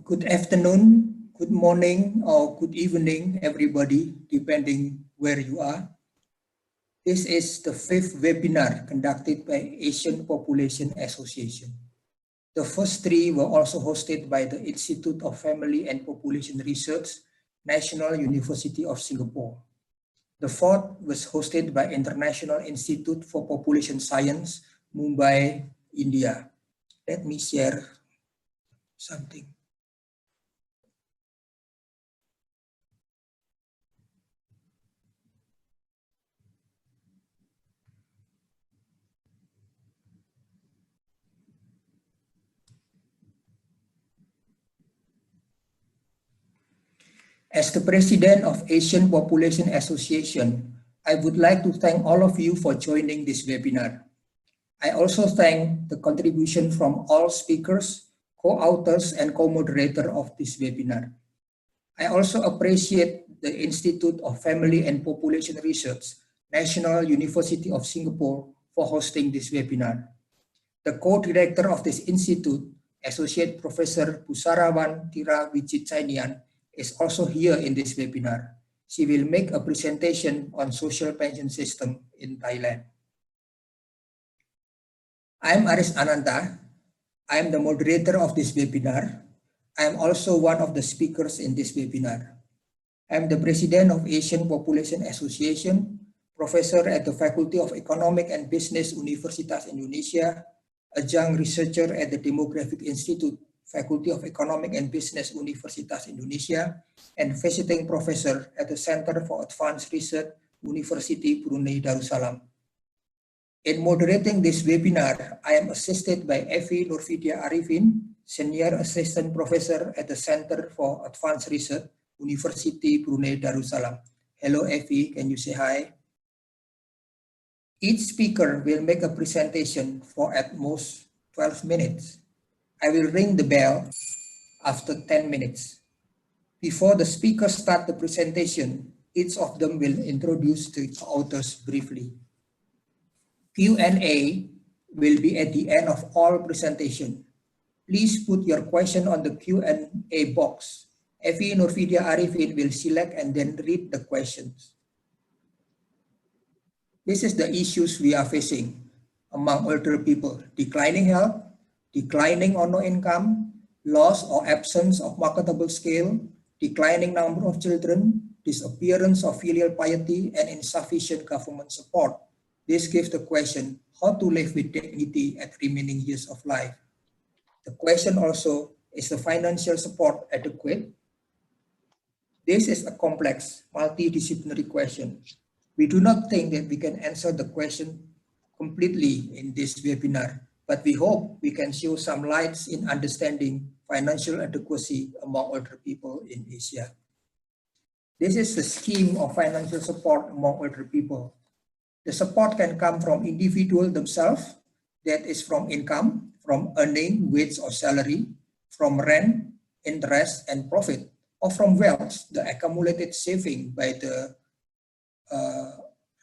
Good afternoon, good morning, or good evening, everybody, depending where you are. This is the 5th webinar conducted by Asian Population Association. The first 3 were also hosted by the Institute of Family and Population Research, National University of Singapore. The 4th was hosted by International Institute for Population Science, Mumbai, India. Let me share something. As the president of Asian Population Association, I would like to thank all of you for joining this webinar. I also thank the contribution from all speakers, co-authors, and co-moderator of this webinar. I also appreciate the Institute of Family and Population Research, National University of Singapore, for hosting this webinar. The co-director of this institute, Associate Professor Pusarawan Tira Wijichainian, is also here in this webinar. She will make a presentation on social pension system in Thailand. I'm Aris Ananta. I'm the moderator of this webinar. I'm also one of the speakers in this webinar. I'm the president of Asian Population Association, professor at the Faculty of Economic and Business Universitas Indonesia, adjunct researcher at the Demographic Institute, Faculty of Economic and Business Universitas Indonesia, and visiting professor at the Center for Advanced Research, University Brunei Darussalam. In moderating this webinar, I am assisted by Evi Nurfidia Arifin, Senior Assistant Professor at the Center for Advanced Research, University Brunei Darussalam. Hello Evi, can you say hi? Each speaker will make a presentation for at most 12 minutes. I will ring the bell after 10 minutes. Before the speakers start the presentation, each of them will introduce the authors briefly. Q&A will be at the end of all presentation. Please put your question on the Q&A box. Evi Nurfidia Arifin will select and then read the questions. This is the issues we are facing among older people: declining health, declining or no income, loss or absence of marketable skill, declining number of children, disappearance of filial piety, and insufficient government support. This gives the question, how to live with dignity at remaining years of life. The question also, is the financial support adequate? This is a complex, multidisciplinary question. We do not think that we can answer the question completely in this webinar, but we hope we can show some lights in understanding financial adequacy among older people in Asia. This is the scheme of financial support among older people. The support can come from individuals themselves, that is from income, from earning wage or salary, from rent, interest, and profit, or from wealth, the accumulated saving by the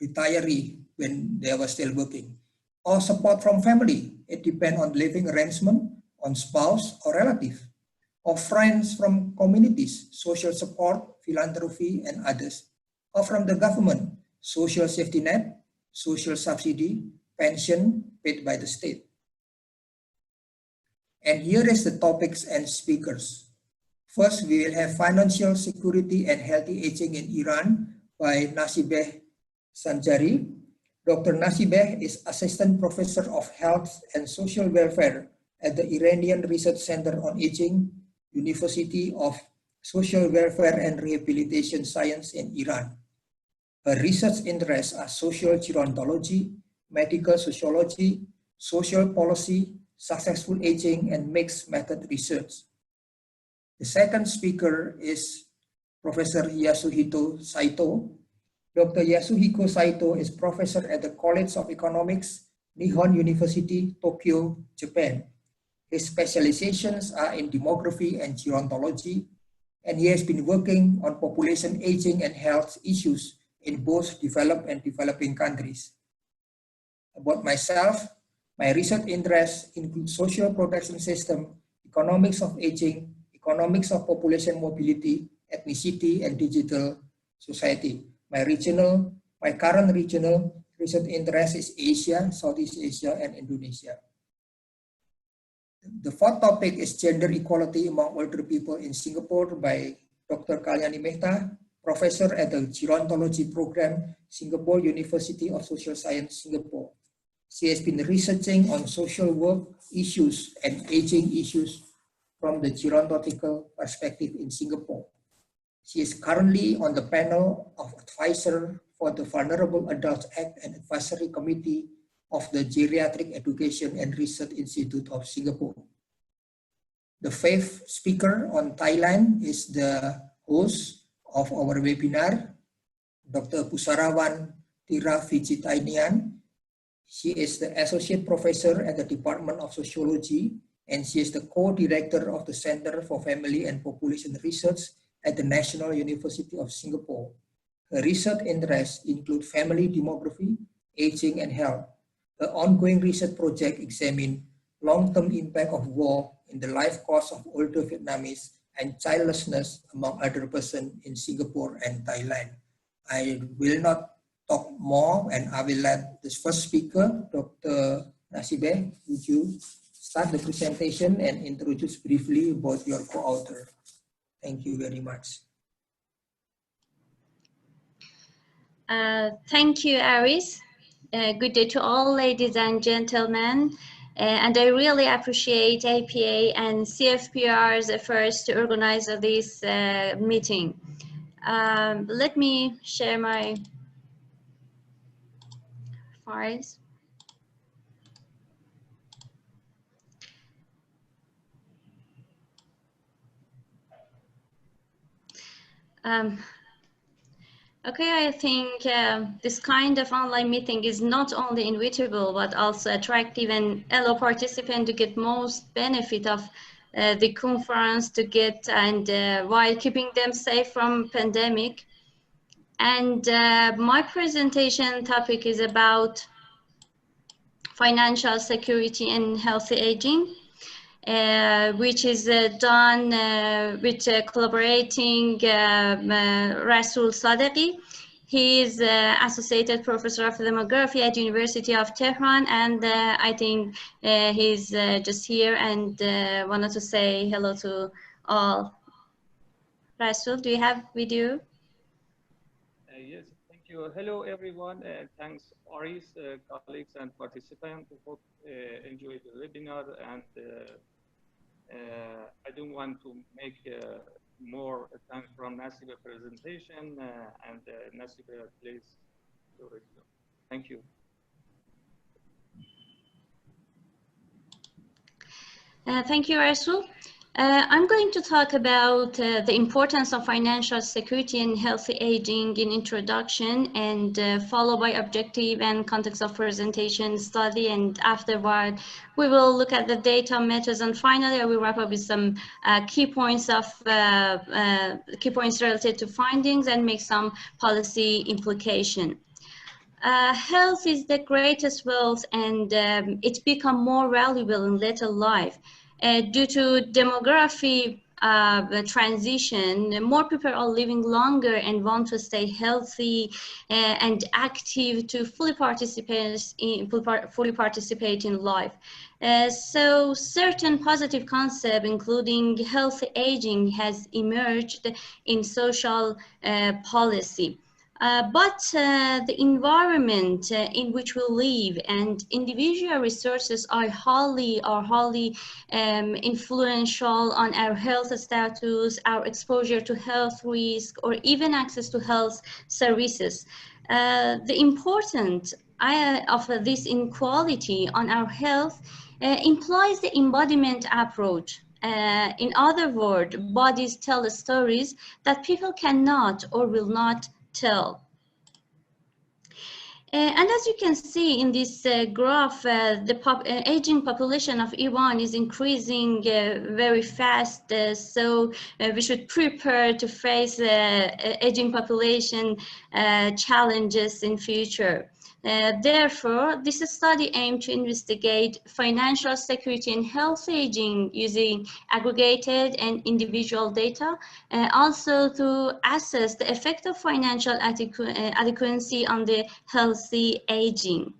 retiree when they were still working, or support from family. It depends on living arrangement, on spouse or relative, or friends from communities, social support, philanthropy, and others, or from the government, social safety net, social subsidy, pension paid by the state. And here is the topics and speakers. First, we will have financial security and healthy aging in Iran by Nasibeh Sanjari. Dr. Nasibeh is Assistant Professor of Health and Social Welfare at the Iranian Research Center on Aging, University of Social Welfare and Rehabilitation Science in Iran. Her research interests are social gerontology, medical sociology, social policy, successful aging, and mixed method research. The second speaker is Professor Yasuhito Saito. Dr. Yasuhiko Saito is professor at the College of Economics, Nihon University, Tokyo, Japan. His specializations are in demography and gerontology, and he has been working on population aging and health issues in both developed and developing countries. About myself, my research interests include social protection system, economics of aging, economics of population mobility, ethnicity, and digital society. My current regional research interest is Asia, Southeast Asia, and Indonesia. The fourth topic is gender equality among older people in Singapore by Dr. Kalyani Mehta, professor at the Gerontology program, Singapore University of Social Science, Singapore. She has been researching on social work issues and aging issues from the gerontological perspective in Singapore. She is currently on the panel of advisor for the Vulnerable Adults Act and Advisory Committee of the Geriatric Education and Research Institute of Singapore. The fifth speaker on Thailand is the host of our webinar, Dr. Pusarawan Tira Vijitainian. She is the Associate Professor at the Department of Sociology, and she is the co-director of the Center for Family and Population Research at the National University of Singapore. Her research interests include family demography, aging, and health. Her ongoing research project examines long-term impact of war in the life course of older Vietnamese and childlessness among other persons in Singapore and Thailand. I will not talk more, and I will let this first speaker, Dr. Nasibe, would you start the presentation and introduce briefly about your co-author. Thank you very much. Thank you, Aris. Good day to all, ladies and gentlemen. And I really appreciate APA and CFPR's efforts to organize this meeting. Let me share my files. Okay, I think this kind of online meeting is not only inevitable, but also attractive and allow participants to get most benefit of the conference while keeping them safe from pandemic. And my presentation topic is about financial security and healthy aging, which is done with collaborating Rasul Sadeghi. He is Associated Professor of Demography at University of Tehran, and I think he's just here and wanted to say hello to all. Rasul, do you have video? Yes, thank you. Hello, everyone. Thanks, Aris, colleagues, and participants who hope enjoyed the webinar. And I don't want to make more time from Nasiba presentation. And Nasiba, please. Thank you. Thank you, Rasul. I'm going to talk about the importance of financial security and healthy aging in introduction, and followed by objective and context of presentation study, and afterward we will look at the data, methods, and finally I will wrap up with some key points related to findings and make some policy implication. Health is the greatest wealth, and it's become more valuable in later life. Due to demography transition, more people are living longer and want to stay healthy and active to fully participate in life. So certain positive concepts, including healthy aging, has emerged in social policy. But the environment in which we live and individual resources are highly influential on our health status, our exposure to health risk, or even access to health services. The importance of this inequality on our health implies the embodiment approach. In other words, bodies tell stories that people cannot or will not tell. And as you can see in this graph, the aging population of Iran is increasing very fast, so we should prepare to face aging population challenges in future. Therefore, this study aimed to investigate financial security and health aging using aggregated and individual data, also to assess the effect of financial adequacy on the healthy aging.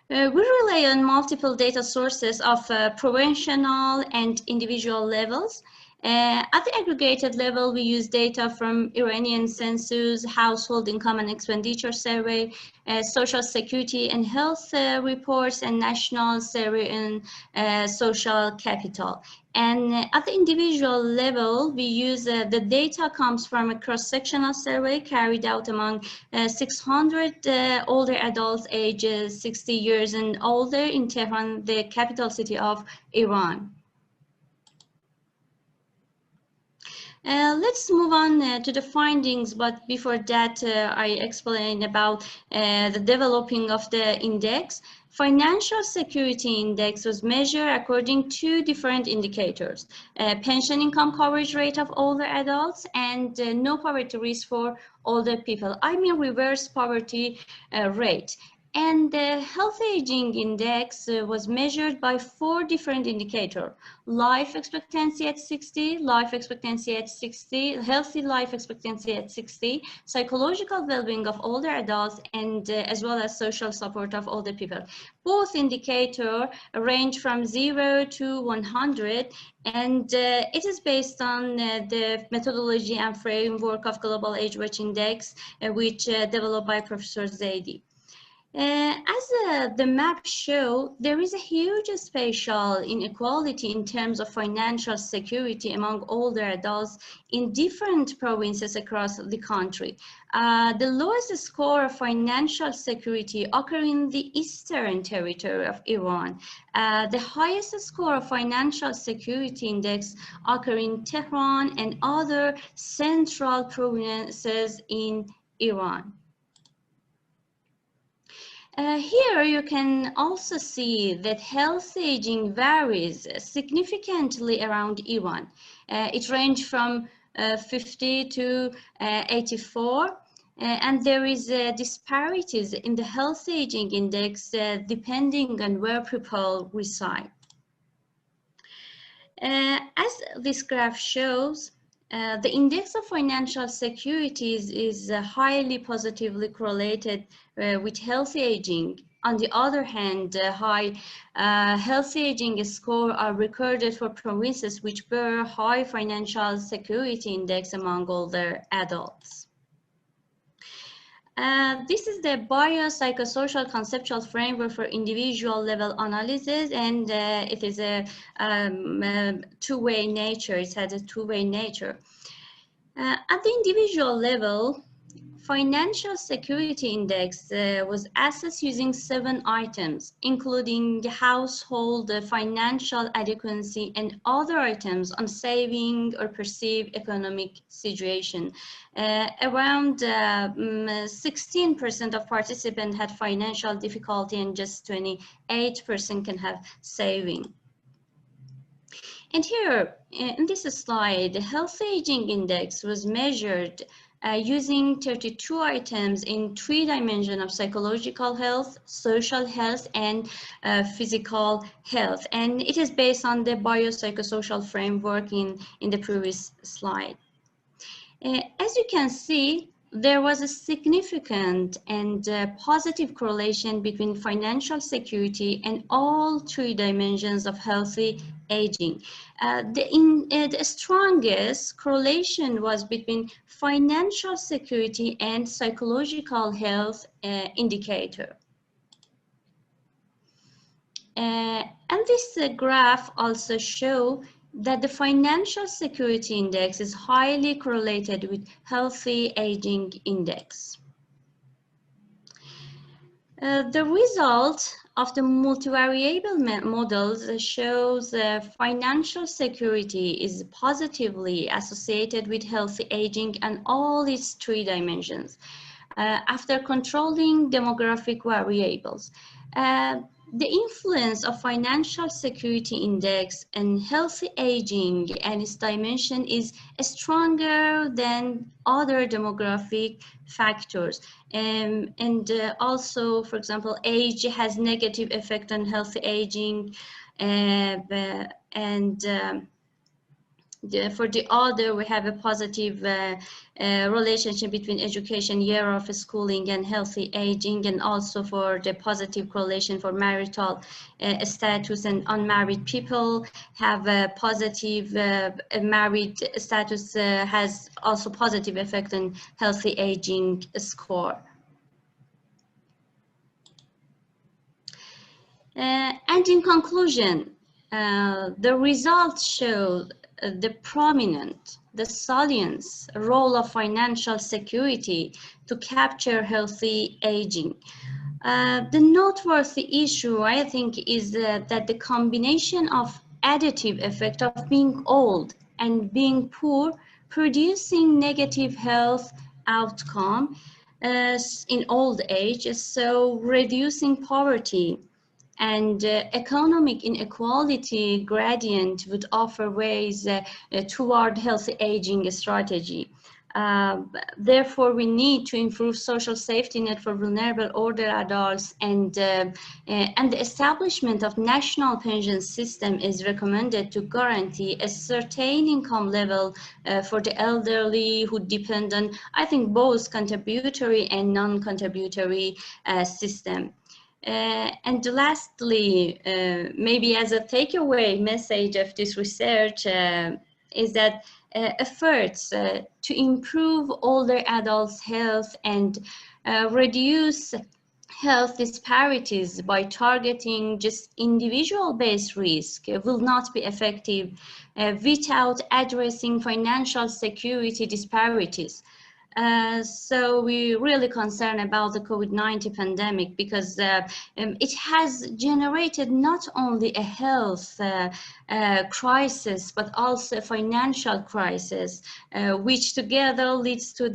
We rely on multiple data sources of provincial and individual levels. At the aggregated level, we use data from Iranian census, household income and expenditure survey, social security and health reports, and national survey and social capital. And at the individual level, we use the data comes from a cross-sectional survey carried out among 600 older adults ages 60 years and older in Tehran, the capital city of Iran. Let's move on to the findings, but before that, I explain about the developing of the index. Financial security index was measured according to different indicators: pension income coverage rate of older adults and no poverty risk for older people. I mean reverse poverty rate. And the health aging index was measured by 4 different indicators: life expectancy at 60, life expectancy at 60, healthy life expectancy at 60, psychological well-being of older adults, and as well as social support of older people. Both indicators range from 0 to 100, and it is based on the methodology and framework of Global Age Watch Index, which developed by Professor Zaidi. As the maps show, there is a huge spatial inequality in terms of financial security among older adults in different provinces across the country. The lowest score of financial security occurs in the eastern territory of Iran. The highest score of financial security index occurs in Tehran and other central provinces in Iran. Here you can also see that health aging varies significantly around Iran. It ranges from 50 to 84, and there is disparities in the health aging index depending on where people reside. As this graph shows, the index of financial security is highly positively correlated with healthy aging. On the other hand, high healthy aging scores are recorded for provinces which bear high financial security index among older adults. This is the biopsychosocial conceptual framework for individual level analysis, and it is a two-way nature. It has a two-way nature. At the individual level, financial security index was assessed using 7 items, including household financial adequacy and other items on saving or perceived economic situation. Around 16% of participants had financial difficulty and just 28% can have saving. And here in this slide, the health aging index was measured using 32 items in 3 dimensions of psychological health, social health, and physical health. And it is based on the biopsychosocial framework in the previous slide. As you can see, there was a significant and positive correlation between financial security and all 3 dimensions of healthy aging. The strongest correlation was between financial security and psychological health indicator. And this graph also shows that the financial security index is highly correlated with healthy aging index. The result of the multivariable models shows financial security is positively associated with healthy aging and all its 3 dimensions after controlling demographic variables. The influence of financial security index and healthy aging and its dimension is stronger than other demographic factors. Also, for example, age has negative effect on healthy aging, for the other, we have a positive relationship between education, year of schooling, and healthy aging, and also for the positive correlation for marital status, and unmarried people have a positive married status has also positive effect on healthy aging score. And in conclusion, the results show the prominent, the salience role of financial security to capture healthy aging. The noteworthy issue, I think, is that the combination of additive effect of being old and being poor, producing negative health outcome in old age, so reducing poverty, and economic inequality gradient would offer ways toward healthy aging strategy. Therefore, we need to improve social safety net for vulnerable older adults, and the establishment of national pension system is recommended to guarantee a certain income level for the elderly who depend on, I think, both contributory and non-contributory system. And lastly, maybe as a takeaway message of this research is that efforts to improve older adults' health and reduce health disparities by targeting just individual-based risk will not be effective without addressing financial security disparities. So we're really concerned about the COVID-19 pandemic because it has generated not only a health crisis, but also a financial crisis, which together leads to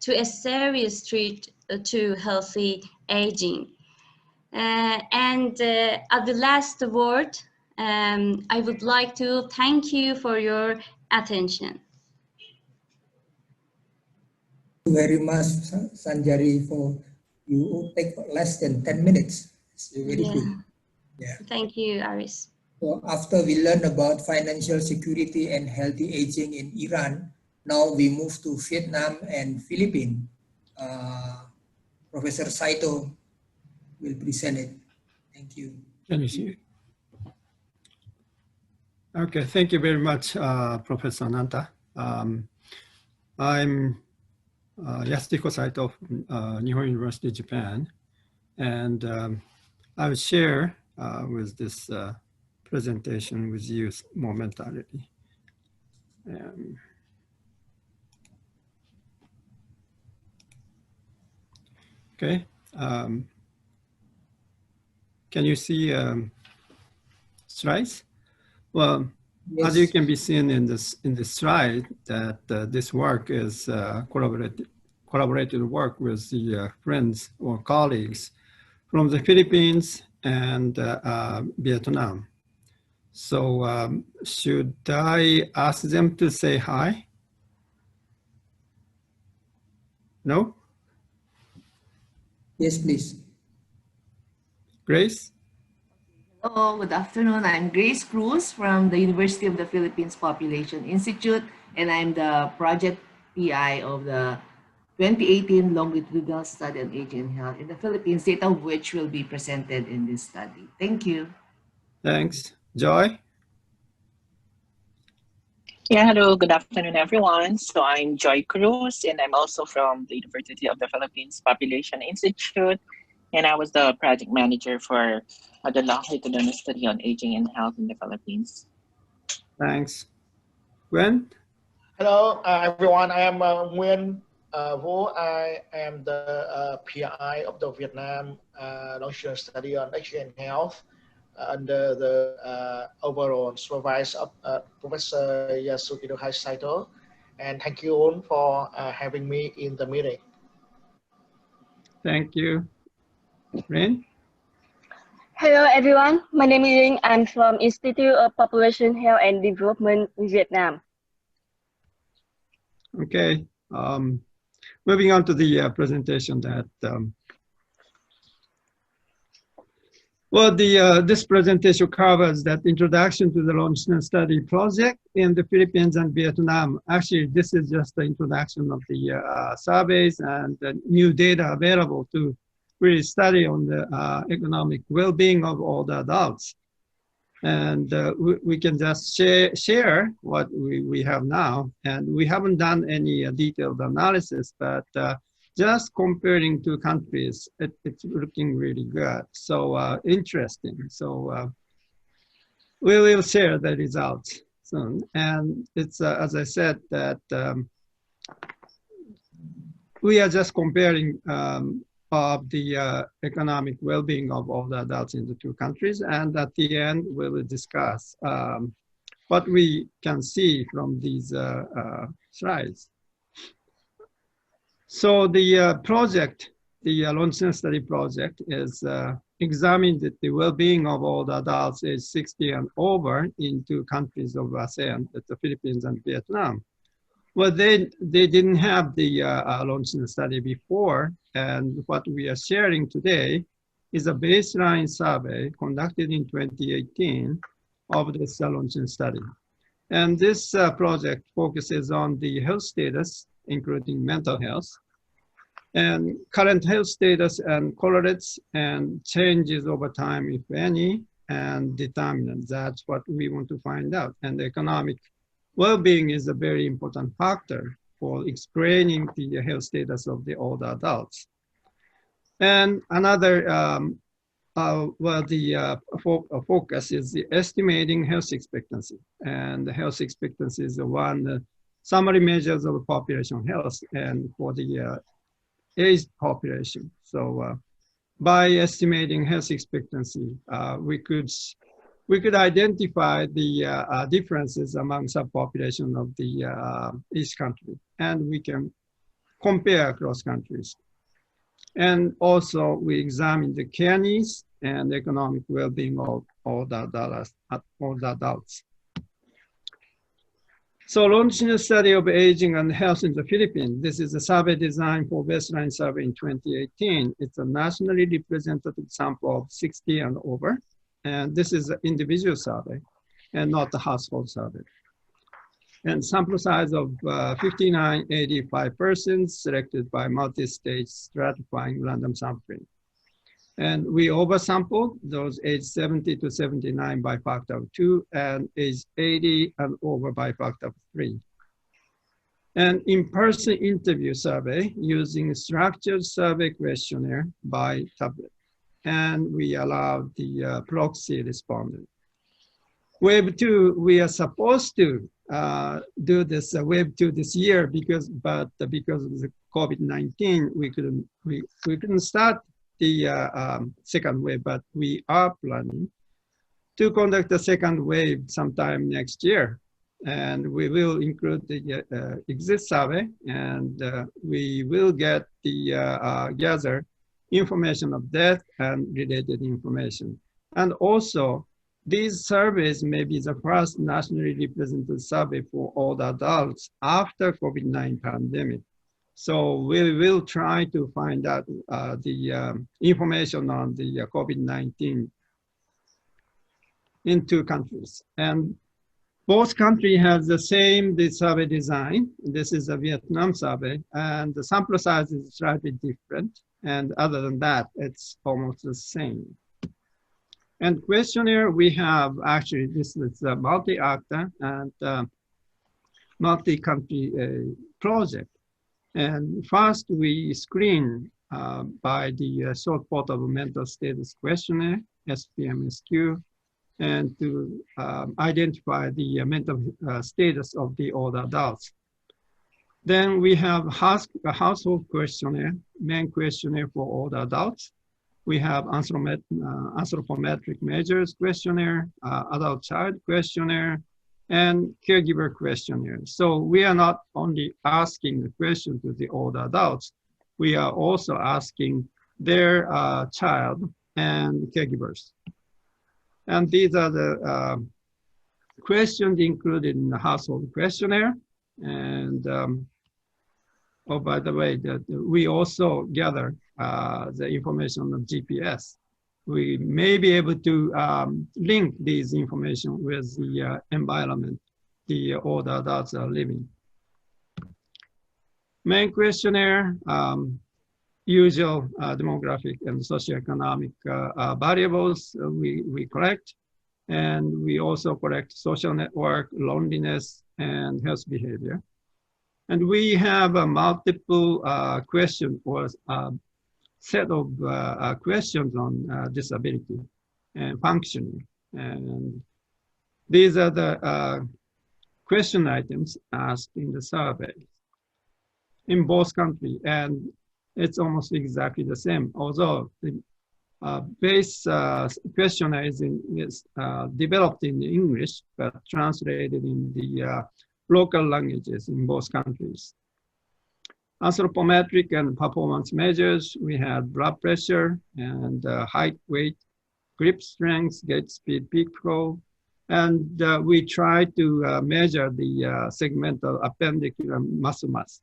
a serious threat to healthy aging. And at the last word, I would like to thank you for your attention. Very much, Sanjari, for you take less than 10 minutes. It's very good. Yeah. Thank you, Aris. So after we learn about financial security and healthy aging in Iran, now we move to Vietnam and Philippines. Professor Saito will present it. Thank you. Can you see it? Okay, thank you very much, Professor Nanta. I'm Yasuhiko Saito from Nihon University, Japan, and I will share with this presentation with you momentarily. Okay, can you see slides? Well, Yes. as you can be seen in this slide, that this work is collaborated work with the friends or colleagues from the Philippines and Vietnam. So should I ask them to say hi? No? Yes, please. Grace? Hello, good afternoon. I'm Grace Cruz from the University of the Philippines Population Institute, and I'm the project PI of the 2018 Longitudinal Study on Aging and Health in the Philippines, data of which will be presented in this study. Thank you. Thanks. Joy? Yeah, hello, good afternoon, everyone. So I'm Joy Cruz, and I'm also from the University of the Philippines Population Institute, and I was the project manager for the Longitudinal Study on Aging and Health in the Philippines. Thanks. Gwen? Hello, everyone. I am Nguyen Vo. I am the PI of the Vietnam Longitudinal Study on Aging and Health under the overall supervisor of Professor Yasuhiko Saito. And thank you all for having me in the meeting. Thank you. Rin? Hello everyone, my name is Ying. I'm from Institute of Population Health and Development in Vietnam. Okay, moving on to the presentation that, this presentation covers that introduction to the longitudinal study project in the Philippines and Vietnam. Actually, this is just the introduction of the surveys and the new data available to really study on the economic well-being of all the adults. And we can just share what we have now. And we haven't done any detailed analysis, but just comparing two countries, it's looking really good. So interesting. So we will share the results soon. And it's, as I said, that we are just comparing of the economic well-being of all the adults in the two countries. And at the end, we will discuss what we can see from these slides. So the project, the longitudinal study project, is examined the well-being of all the adults age 60 and over in two countries of ASEAN, the Philippines and Vietnam. Well, they didn't have the longitudinal study before, and what we are sharing today is a baseline survey conducted in 2018 of this longitudinal study. And this project focuses on the health status, including mental health, and current health status and correlates and changes over time, if any, and determinants. That's what we want to find out. And economic well-being is a very important factor for explaining the health status of the older adults. And another, focus is the estimating health expectancy. And the health expectancy is the one summary measures of population health and for the aged population. So by estimating health expectancy, we could identify the differences among subpopulation of the each country, and we can compare across countries. And also we examine the care needs and economic well-being of all the adults. So longitudinal study of aging and health in the Philippines. This is a survey designed for baseline survey in 2018. It's a nationally representative sample of 60 and over. And this is an individual survey and not a household survey. And sample size of 5985 persons selected by multi-stage stratifying random sampling. And we oversampled those age 70 to 79 by factor of 2 and age 80 and over by factor of 3. And in-person interview survey using structured survey questionnaire by tablet. And we allowed the proxy respondent. Wave 2, we are supposed to do this wave 2 this year because of the COVID-19, we couldn't start the second wave, but we are planning to conduct the second wave sometime next year. And we will include the exit survey, and we will get the gather information of death and related information. And also, these surveys may be the first nationally represented survey for all the adults after COVID-19 pandemic. So we will try to find out the information on the COVID-19 in two countries. And both countries have the same survey design. This is a Vietnam survey, and the sample size is slightly different. And other than that, it's almost the same. And questionnaire, we have actually, this is a multi-actor and multi-country project. And first we screen by the short portable mental status questionnaire, SPMSQ, and to identify the mental status of the older adults. Then we have a household questionnaire, main questionnaire for older adults. We have anthropometric measures questionnaire, adult child questionnaire, and caregiver questionnaire. So we are not only asking the question to the older adults, we are also asking their child and caregivers. And these are the questions included in the household questionnaire. And oh, by the way, that we also gather the information on GPS. We may be able to link these information with the environment all the adults are living. Main questionnaire, usual demographic and socioeconomic variables we collect. And we also collect social network, loneliness, and health behavior. And we have a multiple question or set of questions on disability and functioning. And these are the question items asked in the survey in both countries. And it's almost exactly the same, although the base questionnaire is developed in English, but translated in the local languages in both countries. Anthropometric and performance measures, we had blood pressure and height, weight, grip strength, gait speed, peak flow. And we try to measure the segmental appendicular muscle mass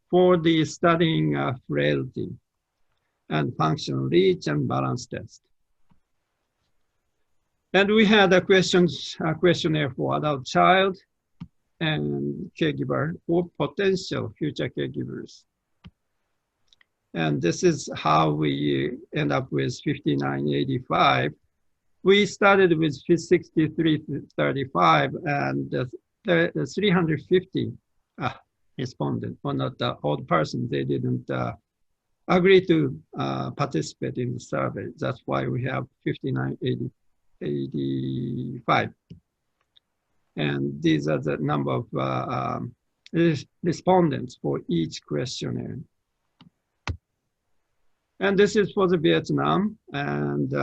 for the studying frailty and functional reach and balance test. And we had a questionnaire for adult child and caregiver or potential future caregivers. And this is how we end up with 5985. We started with 6335 and the 350 respondents, or not the old persons, they didn't agree to participate in the survey. That's why we have 5985. And these are the number of respondents for each questionnaire. And this is for the Vietnam. And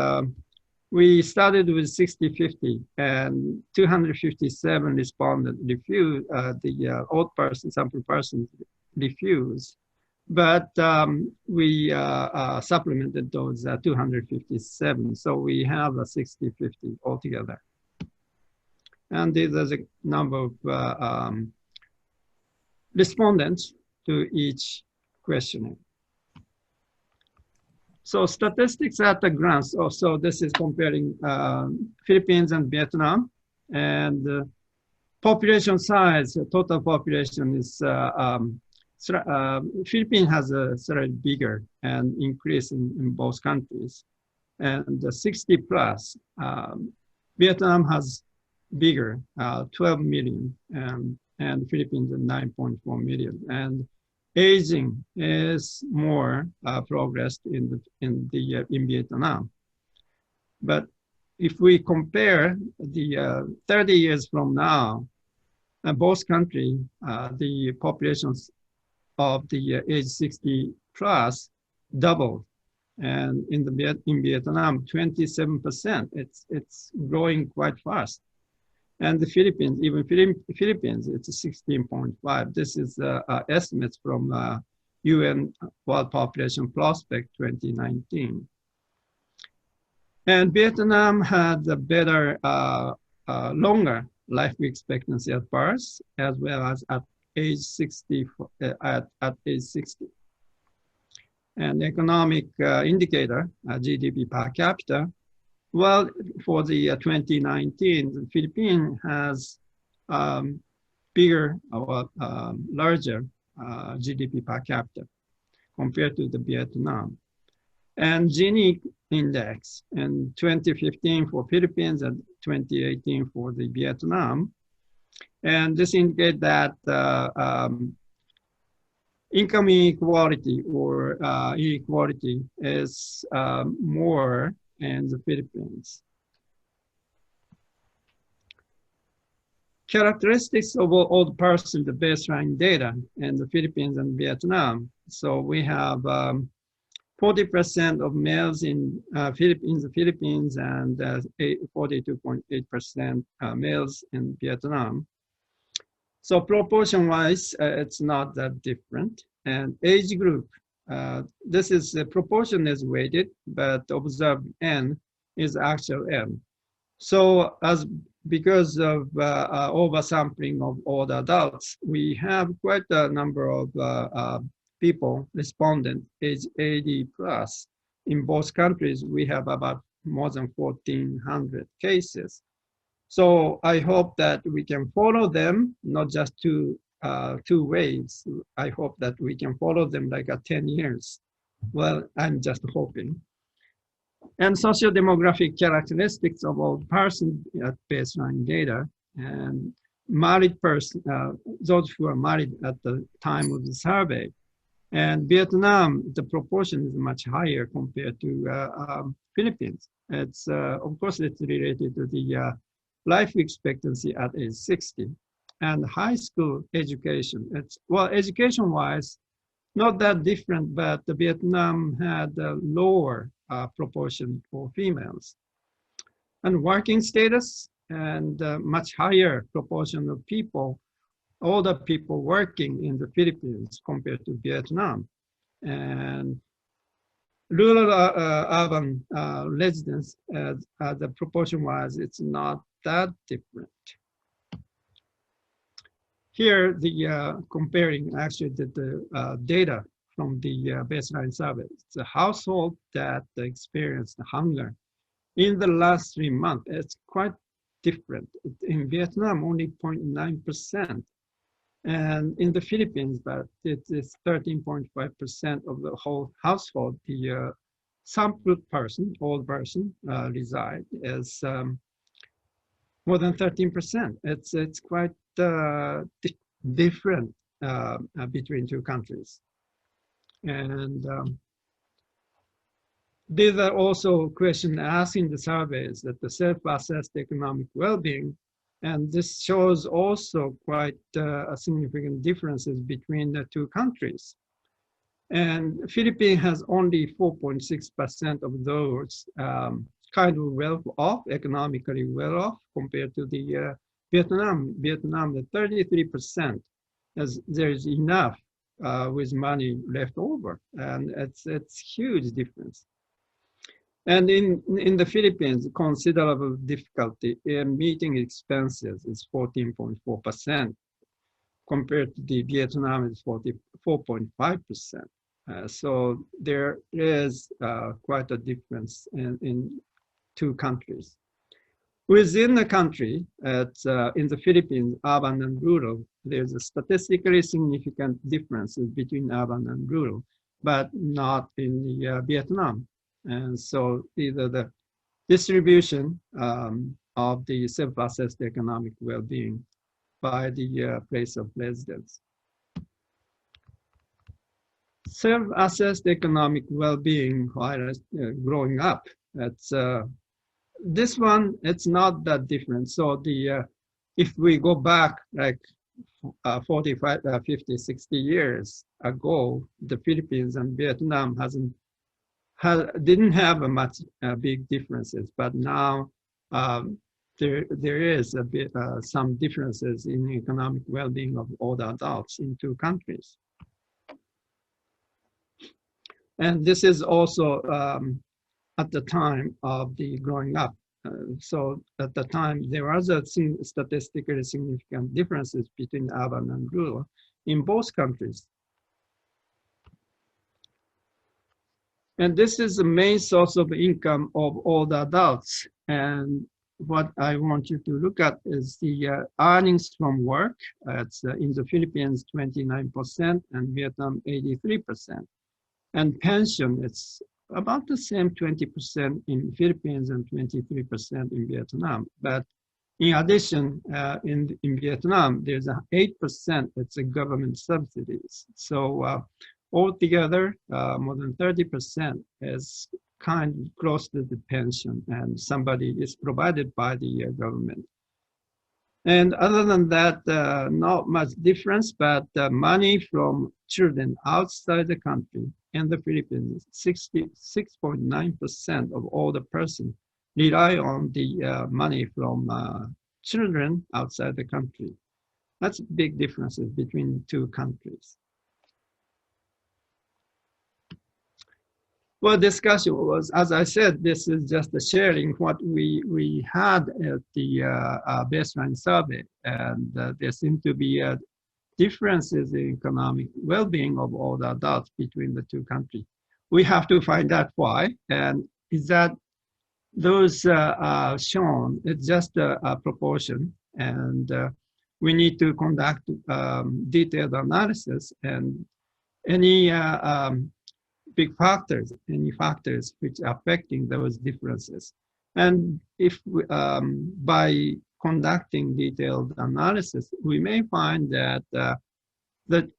we started with 60-50 and 257 respondents refused, the old person, sample persons refused. But we supplemented those 257. So we have a 60-50 altogether. And these are the number of respondents to each questionnaire. So statistics at a glance. Also, this is comparing Philippines and Vietnam. And population size, total population is, Philippines has a slightly bigger and increase in both countries. And 60 plus, Vietnam has bigger, 12 million, and Philippines 9.4 million. And aging is more progressed in Vietnam. But if we compare the 30 years from now, both countries, the populations of the age 60 plus doubled. And in Vietnam, 27%, it's growing quite fast. And the Philippines, even Philippines, it's 16.5. This is estimates from UN World Population Prospect 2019. And Vietnam had a better, longer life expectancy at birth, as well as at age 60, at age 60. And economic indicator, GDP per capita, well, for the 2019, the Philippines has bigger or larger GDP per capita compared to the Vietnam. And Gini index in 2015 for Philippines and 2018 for the Vietnam. And this indicates that income inequality or inequality is more in the Philippines. Characteristics of old person, the baseline data in the Philippines and Vietnam. So we have 40% of males in the Philippines and 42.8% males in Vietnam. So proportion-wise, it's not that different. And age group, This is the proportion is weighted, but observed n is actual n. So because of oversampling of all the adults, we have quite a number of people, respondent, age 80 plus. In both countries, we have about more than 1,400 cases. So I hope that we can follow them, not just two ways. I hope that we can follow them like 10 years. Well, I'm just hoping. And socio-demographic characteristics of all persons at baseline data, and married person, those who are married at the time of the survey. And Vietnam, the proportion is much higher compared to Philippines. It's of course it's related to the life expectancy at age 60, and high school education. It's well, education-wise, not that different, but Vietnam had a lower proportion for females. And working status, and much higher proportion of people, older people working in the Philippines compared to Vietnam. And rural urban residents, the proportion-wise, it's not that different. Here, the comparing actually the data from the baseline survey. It's a household that experienced hunger in the last 3 months. It's quite different. In Vietnam, only 0.9%. And in the Philippines, but it is 13.5% of the whole household. The sampled person, old person, reside as more than 13%. It's quite different between two countries. And these are also questions asked in the surveys that the self-assessed economic well-being, and this shows also quite significant differences between the two countries. And Philippines has only 4.6% of those kind of well-off, economically well-off, compared to the Vietnam. Vietnam, the 33%, as there's enough with money left over, and it's huge difference. And in the Philippines, considerable difficulty in meeting expenses is 14.4%, compared to the Vietnam is 44.5%. So there is quite a difference in two countries. Within the country, in the Philippines, urban and rural, there's a statistically significant differences between urban and rural, but not in the Vietnam. And so either the distribution of the self-assessed economic well-being by the place of residence. Self-assessed economic well-being while growing up, it's this one, it's not that different. So the if we go back like 45, 50, 60 years ago, the Philippines and Vietnam didn't have a much big differences, but now there is a bit some differences in economic well-being of older adults in two countries. And this is also at the time of the growing up. So at the time, there was a statistically significant differences between urban and rural in both countries. And this is the main source of income of all the adults. And what I want you to look at is the earnings from work. It's in the Philippines, 29%, and Vietnam, 83%. And pension, it's about the same, 20% in Philippines and 23% in Vietnam. But in addition, in Vietnam, there's a 8%, it's a government subsidies. So altogether, more than 30% is kind of close to the pension, and somebody is provided by the government. And other than that, not much difference, but money from children outside the country in the Philippines, 66.9% of all the persons rely on the money from children outside the country. That's big differences between two countries. Well, discussion was, as I said, this is just the sharing what we had at the baseline survey, and there seem to be differences in economic well-being of all the adults between the two countries. We have to find out why, and is that those shown, it's just a proportion, and we need to conduct detailed analysis, and any big factors, any factors which are affecting those differences. And if by conducting detailed analysis, we may find that the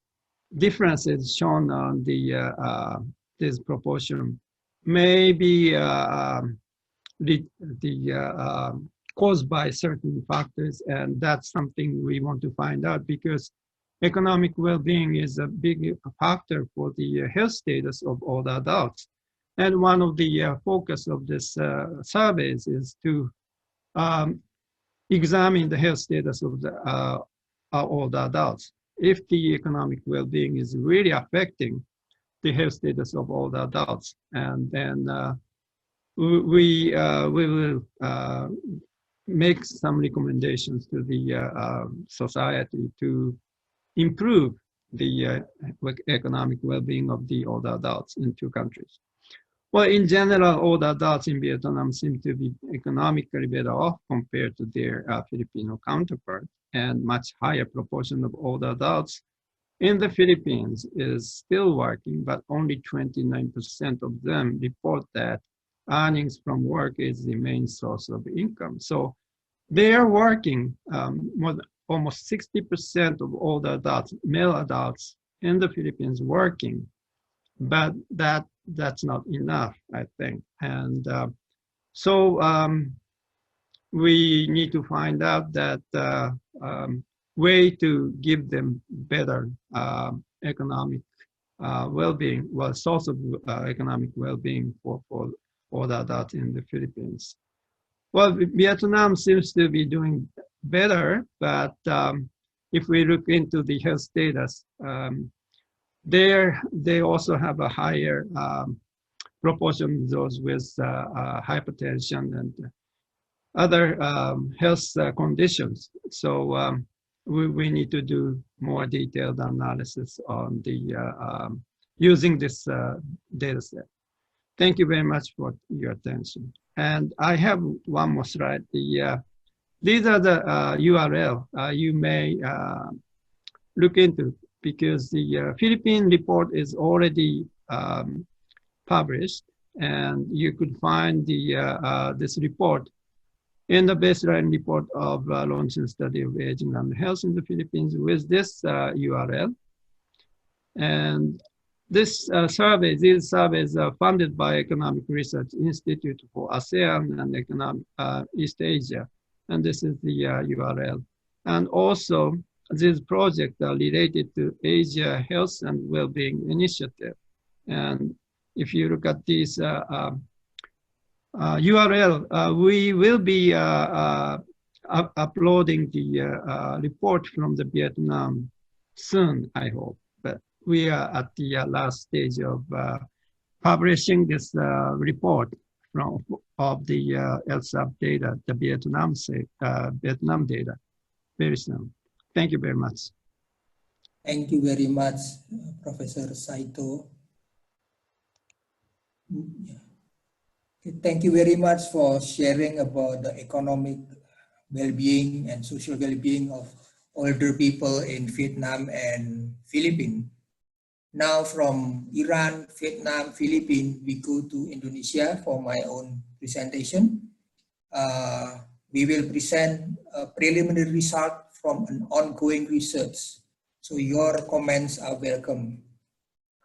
differences shown on the this proportion may be caused by certain factors, and that's something we want to find out, because economic well-being is a big factor for the health status of all the adults. And one of the focus of this surveys is to examine the health status of the all the adults. If the economic well-being is really affecting the health status of all the adults, and then we will make some recommendations to the society to improve the economic well-being of the older adults in two countries. Well, in general, older adults in Vietnam seem to be economically better off compared to their Filipino counterparts, and much higher proportion of older adults in the Philippines is still working, but only 29% of them report that earnings from work is the main source of income. So they are working. Almost 60% of older adults, male adults in the Philippines working, but that's not enough, I think. And so we need to find out that way to give them better economic well-being, well, source of economic well-being for older adults in the Philippines. Well, Vietnam seems to be doing better, but if we look into the health status, they also have a higher proportion of those with hypertension and other health conditions. So we need to do more detailed analysis on the using this data set. Thank you very much for your attention. And I have one more slide. These are the URL you may look into, because the Philippine report is already published, and you could find the this report in the baseline report of launching study of aging and health in the Philippines with this URL. And this these surveys are funded by Economic Research Institute for ASEAN and Economic East Asia. And this is the URL. And also, these projects are related to Asia Health and Wellbeing Initiative. And if you look at these URL, we will be uploading the report from the Vietnam soon, I hope. But we are at the last stage of publishing this report of the LSAP data, the Vietnam data, very soon. Thank you very much. Thank you very much, Professor Saito. Thank you very much for sharing about the economic well-being and social well-being of older people in Vietnam and Philippines. Now from Iran, Vietnam, Philippines, we go to Indonesia for my own presentation. We will present a preliminary result from an ongoing research. So your comments are welcome.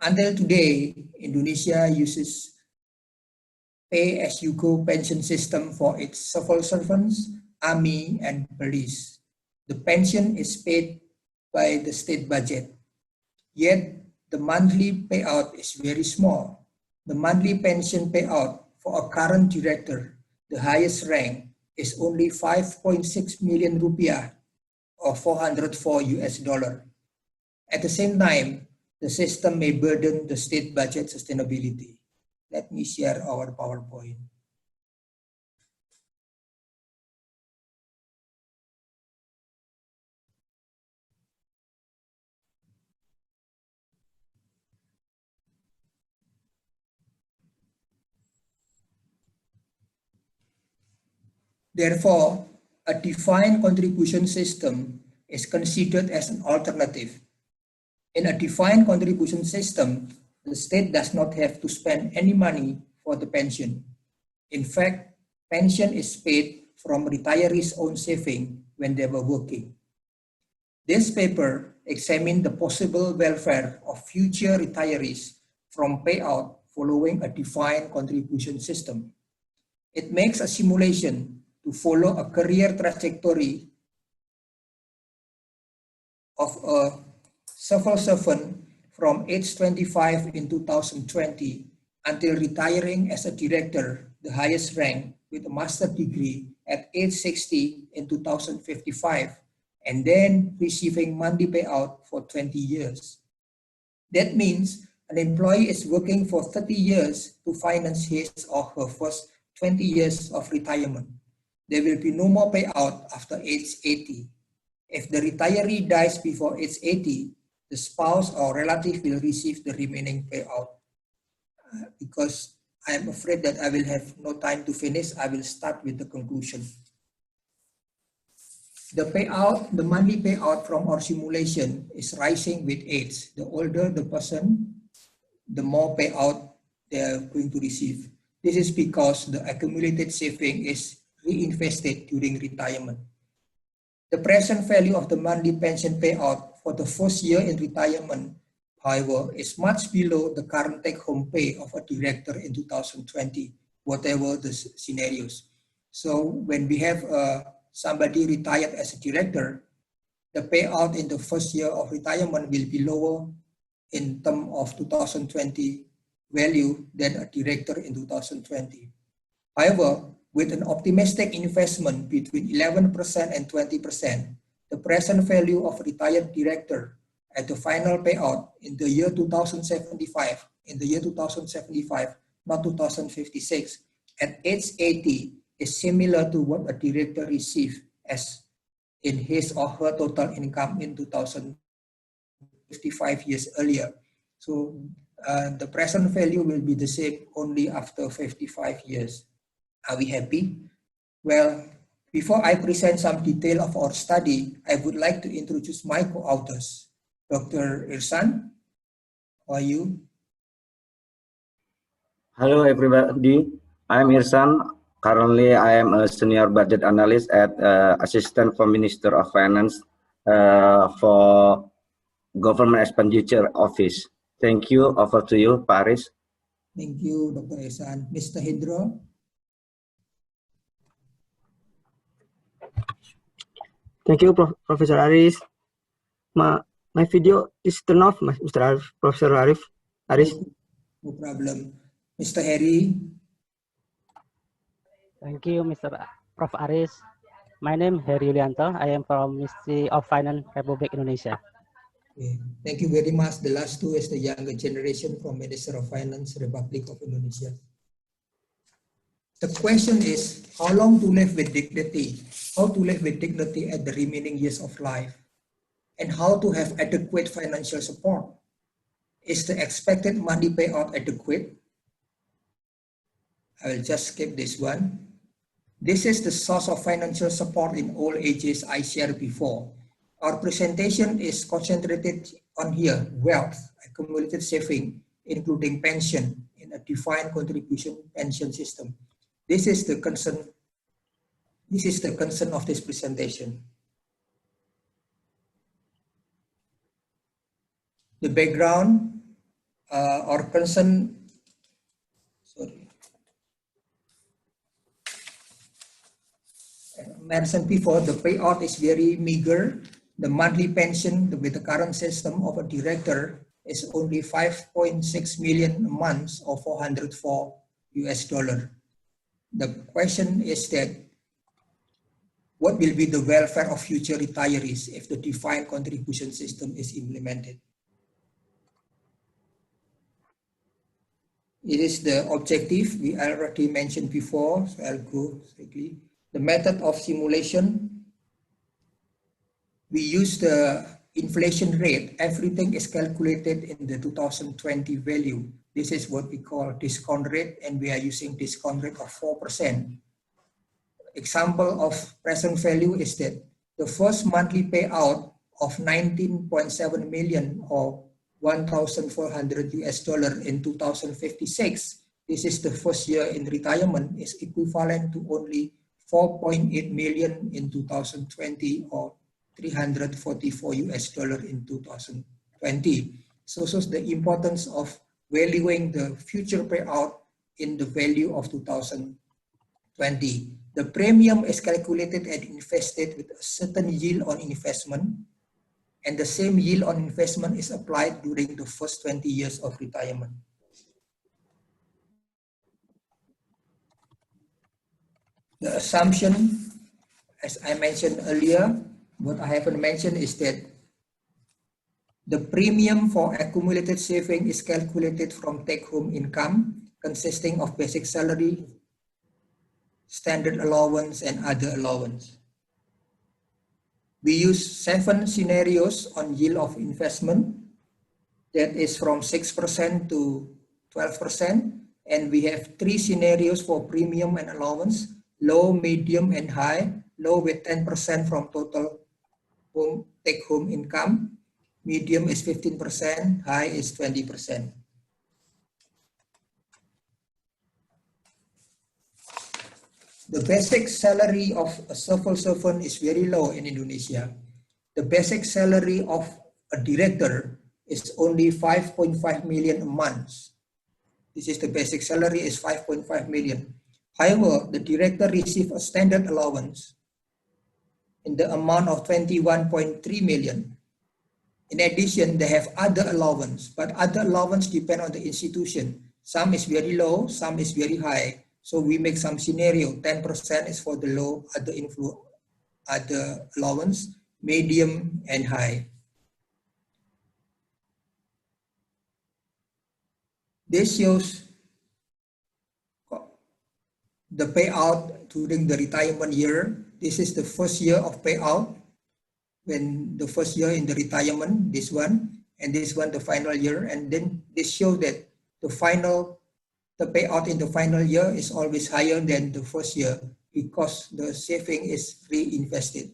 Until today, Indonesia uses pay-as-you-go pension system for its civil servants, army, and police. The pension is paid by the state budget, yet the monthly payout is very small. The monthly pension payout for a current director, the highest rank, is only 5.6 million rupiah, or $404 US. At the same time, the system may burden the state budget sustainability. Let me share our PowerPoint. Therefore, a defined contribution system is considered as an alternative. In a defined contribution system, the state does not have to spend any money for the pension. In fact, pension is paid from retirees' own saving when they were working. This paper examined the possible welfare of future retirees from payout following a defined contribution system. It makes a simulation to follow a career trajectory of a civil servant from age 25 in 2020 until retiring as a director, the highest rank, with a master's degree at age 60 in 2055, and then receiving monthly payout for 20 years. That means an employee is working for 30 years to finance his or her first 20 years of retirement. There will be no more payout after age 80. If the retiree dies before age 80, the spouse or relative will receive the remaining payout. Because I am afraid that I will have no time to finish, I will start with the conclusion. The payout, the monthly payout from our simulation is rising with age. The older the person, the more payout they are going to receive. This is because the accumulated saving is reinvested during retirement. The present value of the monthly pension payout for the first year in retirement, however, is much below the current take-home pay of a director in 2020, whatever the scenarios. So when we have somebody retired as a director, the payout in the first year of retirement will be lower in terms of 2020 value than a director in 2020. However, with an optimistic investment between 11% and 20%, the present value of retired director at the final payout in the year 2075, not 2056, at age 80 is similar to what a director received as in his or her total income in 2055 years earlier. So the present value will be the same only after 55 years. Are we happy? Well, before I present some detail of our study, I would like to introduce my co-authors. Dr. Irsan, how are you? Hello everybody, I'm Irsan. Currently, I am a senior budget analyst at Assistant for Minister of Finance for Government Expenditure Office. Thank you. Over to you, Paris. Thank you, Dr. Irsan. Mr. Hidro. Thank you, Professor Aris. My video is turned off, Mr. Arif, Professor Aris. No problem. Mr. Harry. Thank you, Mr. Prof. Aris. My name is Harry Yulianto. I am from Ministry of Finance, Republic Indonesia. Okay. Thank you very much. The last two is the younger generation from Minister of Finance, Republic of Indonesia. The question is, how long to live with dignity? How to live with dignity at the remaining years of life? And how to have adequate financial support? Is the expected money payout adequate? I will just skip this one. This is the source of financial support in all ages I shared before. Our presentation is concentrated on here, wealth, accumulated saving, including pension in a defined contribution pension system. This is the concern of this presentation. The background or concern, sorry. Mentioned before, the payout is very meager. The monthly pension with the current system of a director is only 5.6 million a month or $404 US. The question is that what will be the welfare of future retirees if the defined contribution system is implemented? It is the objective we already mentioned before, so I'll go quickly. The method of simulation, we use the inflation rate. Everything is calculated in the 2020 value. This is what we call discount rate, and we are using discount rate of 4%. Example of present value is that the first monthly payout of 19.7 million or 1,400 US dollar in 2056. This is the first year in retirement, is equivalent to only 4.8 million in 2020 or 344 US dollar in 2020. So the importance of valuing the future payout in the value of 2020. The premium is calculated and invested with a certain yield on investment, and the same yield on investment is applied during the first 20 years of retirement. The assumption, as I mentioned earlier, what I haven't mentioned is that the premium for accumulated saving is calculated from take-home income consisting of basic salary, standard allowance, and other allowance. We use 7 scenarios on yield of investment, that is from 6% to 12%, and we have 3 scenarios for premium and allowance, low, medium, and high. Low with 10% from total take-home income, medium is 15%, high is 20%. The basic salary of a civil servant is very low in Indonesia. The basic salary of a director is only 5.5 million a month. This is the basic salary is 5.5 million. However, the director receives a standard allowance in the amount of 21.3 million. In addition, they have other allowance, but other allowance depend on the institution. Some is very low, some is very high. So we make some scenario, 10% is for the low, other allowance, medium, and high. This shows the payout during the retirement year. This is the first year of payout, when the first year in the retirement, this one, and this one the final year. And then this shows that the payout in the final year is always higher than the first year because the saving is reinvested.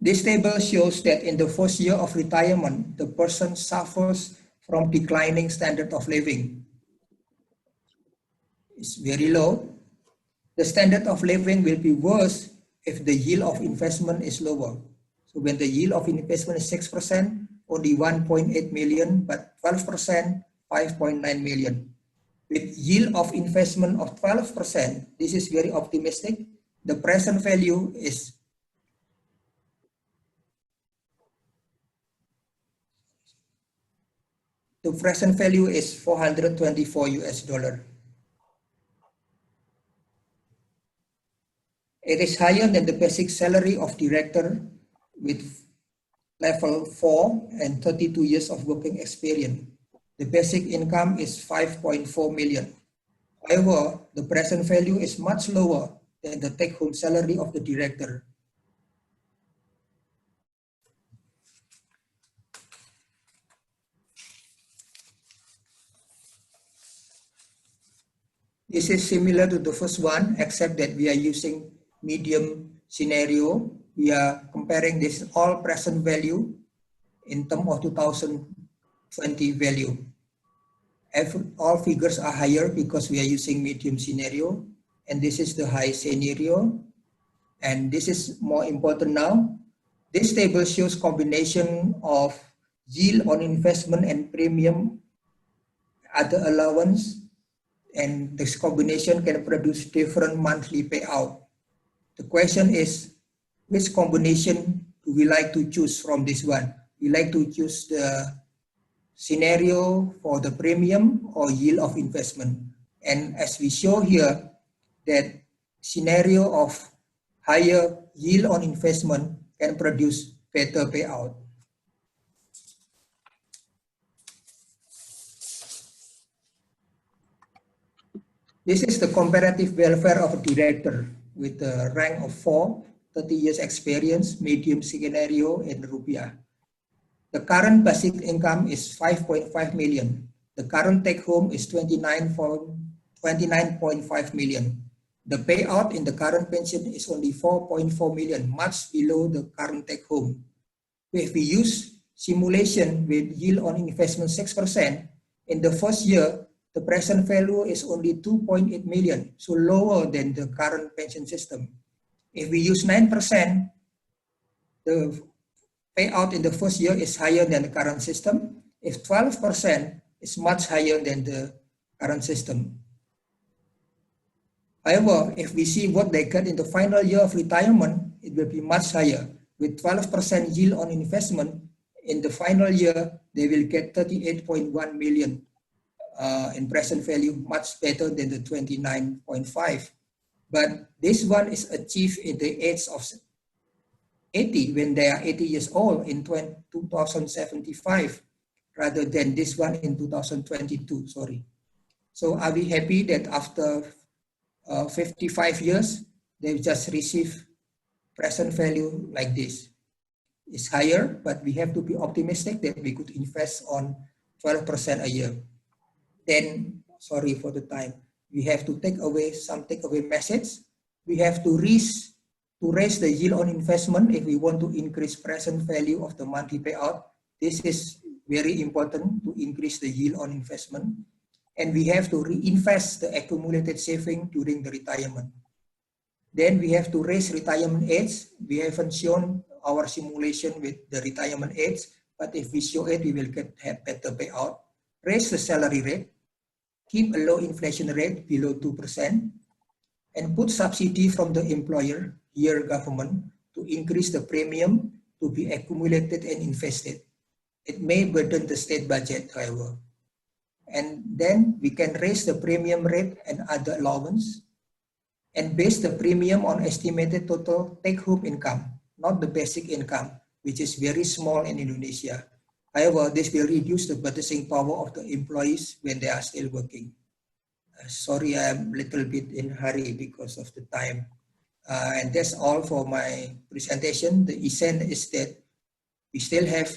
This table shows that in the first year of retirement, the person suffers from declining standard of living. It's very low. The standard of living will be worse if the yield of investment is lower. So when the yield of investment is 6%, only 1.8 million, but 12%, 5.9 million. With yield of investment of 12%, this is very optimistic. The present value is $424 US. It is higher than the basic salary of director with level 4 and 32 years of working experience. The basic income is 5.4 million. However, the present value is much lower than the take-home salary of the director. This is similar to the first one, except that we are using medium scenario. We are comparing this all present value in terms of 2020 value. All figures are higher because we are using medium scenario, and this is the high scenario. And this is more important now. This table shows combination of yield on investment and premium, other allowance, and this combination can produce different monthly payout. The question is, which combination do we like to choose from this one? We like to choose the scenario for the premium or yield of investment. And as we show here, that scenario of higher yield on investment can produce better payout. This is the comparative welfare of a director with a rank of 4, 30 years experience, medium scenario in rupiah. The current basic income is 5.5 million. The current take home is 29.5 million. The payout in the current pension is only 4.4 million, much below the current take home. If we use simulation with yield on investment 6%, in the first year, the present value is only 2.8 million, so lower than the current pension system. If we use 9%, the payout in the first year is higher than the current system. If 12%, it's much higher than the current system. However, if we see what they get in the final year of retirement, it will be much higher. With 12% yield on investment, in the final year, they will get 38.1 million in present value, much better than the 29.5. But this one is achieved in the age of 80, when they are 80 years old in 2075, rather than this one in 2022, sorry. So are we happy that after 55 years, they've just received present value like this? It's higher, but we have to be optimistic that we could invest on 12% a year. Then, sorry for the time, we have to take away some takeaway message. We have to raise the yield on investment if we want to increase present value of the monthly payout. This is very important to increase the yield on investment. And we have to reinvest the accumulated saving during the retirement. Then we have to raise retirement age. We haven't shown our simulation with the retirement age, but if we show it, we will have better payout. Raise the salary rate, keep a low inflation rate below 2%, and put subsidy from the employer, here government, to increase the premium to be accumulated and invested. It may burden the state budget, however. And then we can raise the premium rate and other allowance and base the premium on estimated total take-home income, not the basic income, which is very small in Indonesia. However, this will reduce the purchasing power of the employees when they are still working. Sorry, I'm a little bit in a hurry because of the time. And that's all for my presentation. The essence is that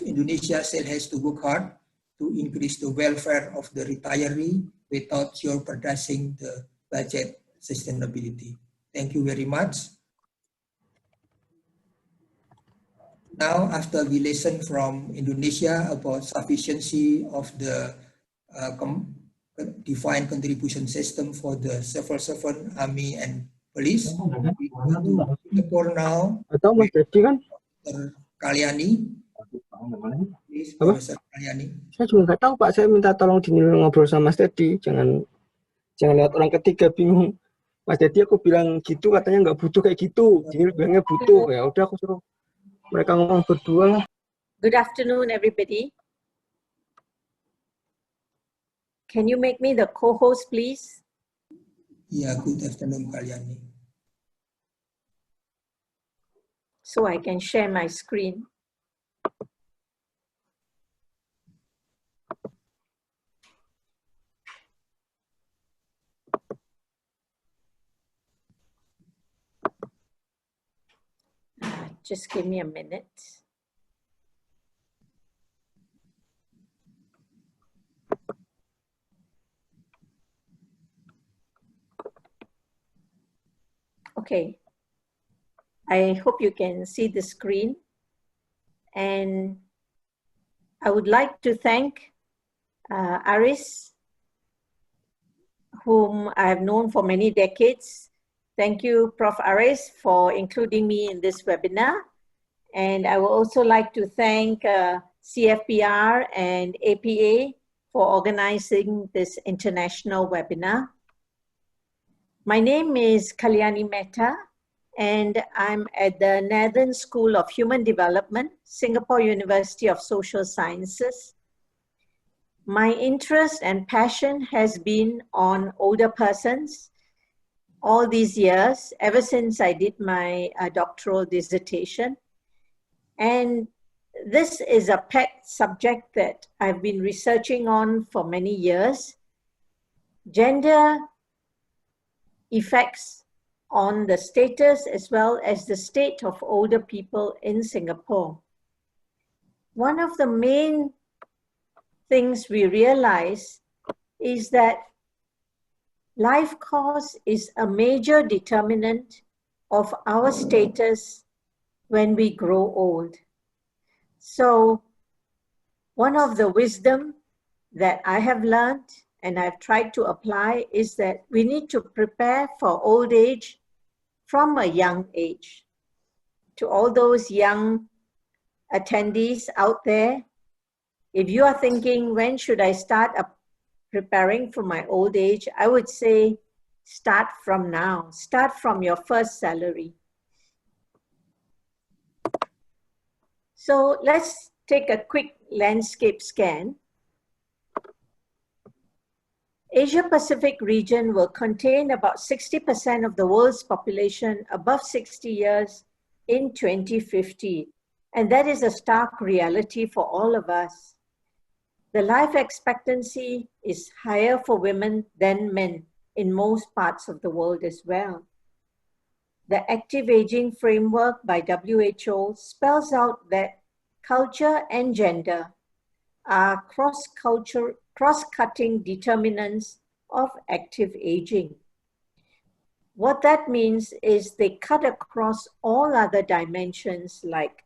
Indonesia still has to work hard to increase the welfare of the retiree without jeopardizing the budget sustainability. Thank you very much. Now, after we listen from Indonesia about sufficiency of the defined contribution system for the civil servant, army, and police, we go to Singapore now. Atau Mas Dedi kan? Dr. Kalyani. Please, Professor Kalyani. Saya juga nggak tahu Pak, saya minta tolong ngobrol sama Mas Dedi, jangan lihat orang ketiga bingung. Mas Dedi aku bilang gitu, katanya nggak butuh kayak gitu, jadi bilangnya butuh, ya udah aku suruh mereka ngomong berdua lah. Good afternoon, everybody. Can you make me the co-host, please? Yeah, good afternoon, Kalyani. So I can share my screen. Just give me a minute. Okay. I hope you can see the screen. And I would like to thank Aris, whom I have known for many decades. Thank you, Prof. Aris, for including me in this webinar. And I would also like to thank CFPR and APA for organizing this international webinar. My name is Kalyani Mehta, and I'm at the Northern School of Human Development, Singapore University of Social Sciences. My interest and passion has been on older persons all these years, ever since I did my doctoral dissertation. And this is a pet subject that I've been researching on for many years. Gender effects on the status as well as the state of older people in Singapore. One of the main things we realize is that life course is a major determinant of our status when we grow old. So one of the wisdom that I have learned and I've tried to apply is that we need to prepare for old age from a young age. To all those young attendees out there, if you are thinking, when should I start preparing for my old age? I would say start from now. Start from your first salary. So let's take a quick landscape scan. Asia Pacific region will contain about 60% of the world's population above 60 years in 2050. And that is a stark reality for all of us. The life expectancy is higher for women than men in most parts of the world as well. The Active Aging Framework by WHO spells out that culture and gender are cross-cutting determinants of active aging. What that means is they cut across all other dimensions like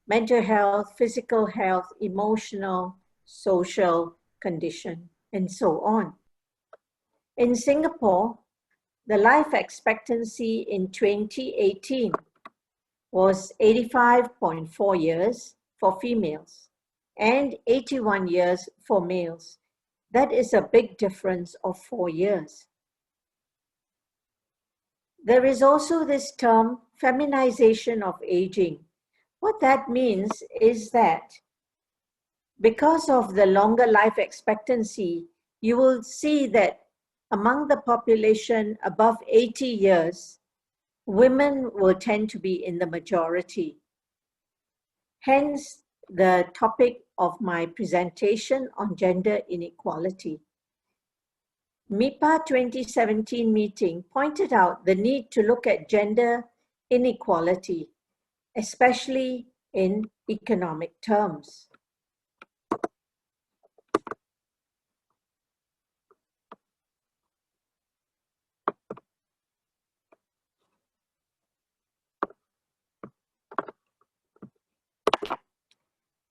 mental health, physical health, emotional, social condition, and so on. In Singapore, the life expectancy in 2018 was 85.4 years for females and 81 years for males. That is a big difference of 4 years. There is also this term, feminization of aging. What that means is that because of the longer life expectancy, you will see that among the population above 80 years, women will tend to be in the majority. Hence, the topic of my presentation on gender inequality. MIPA 2017 meeting pointed out the need to look at gender inequality, especially in economic terms.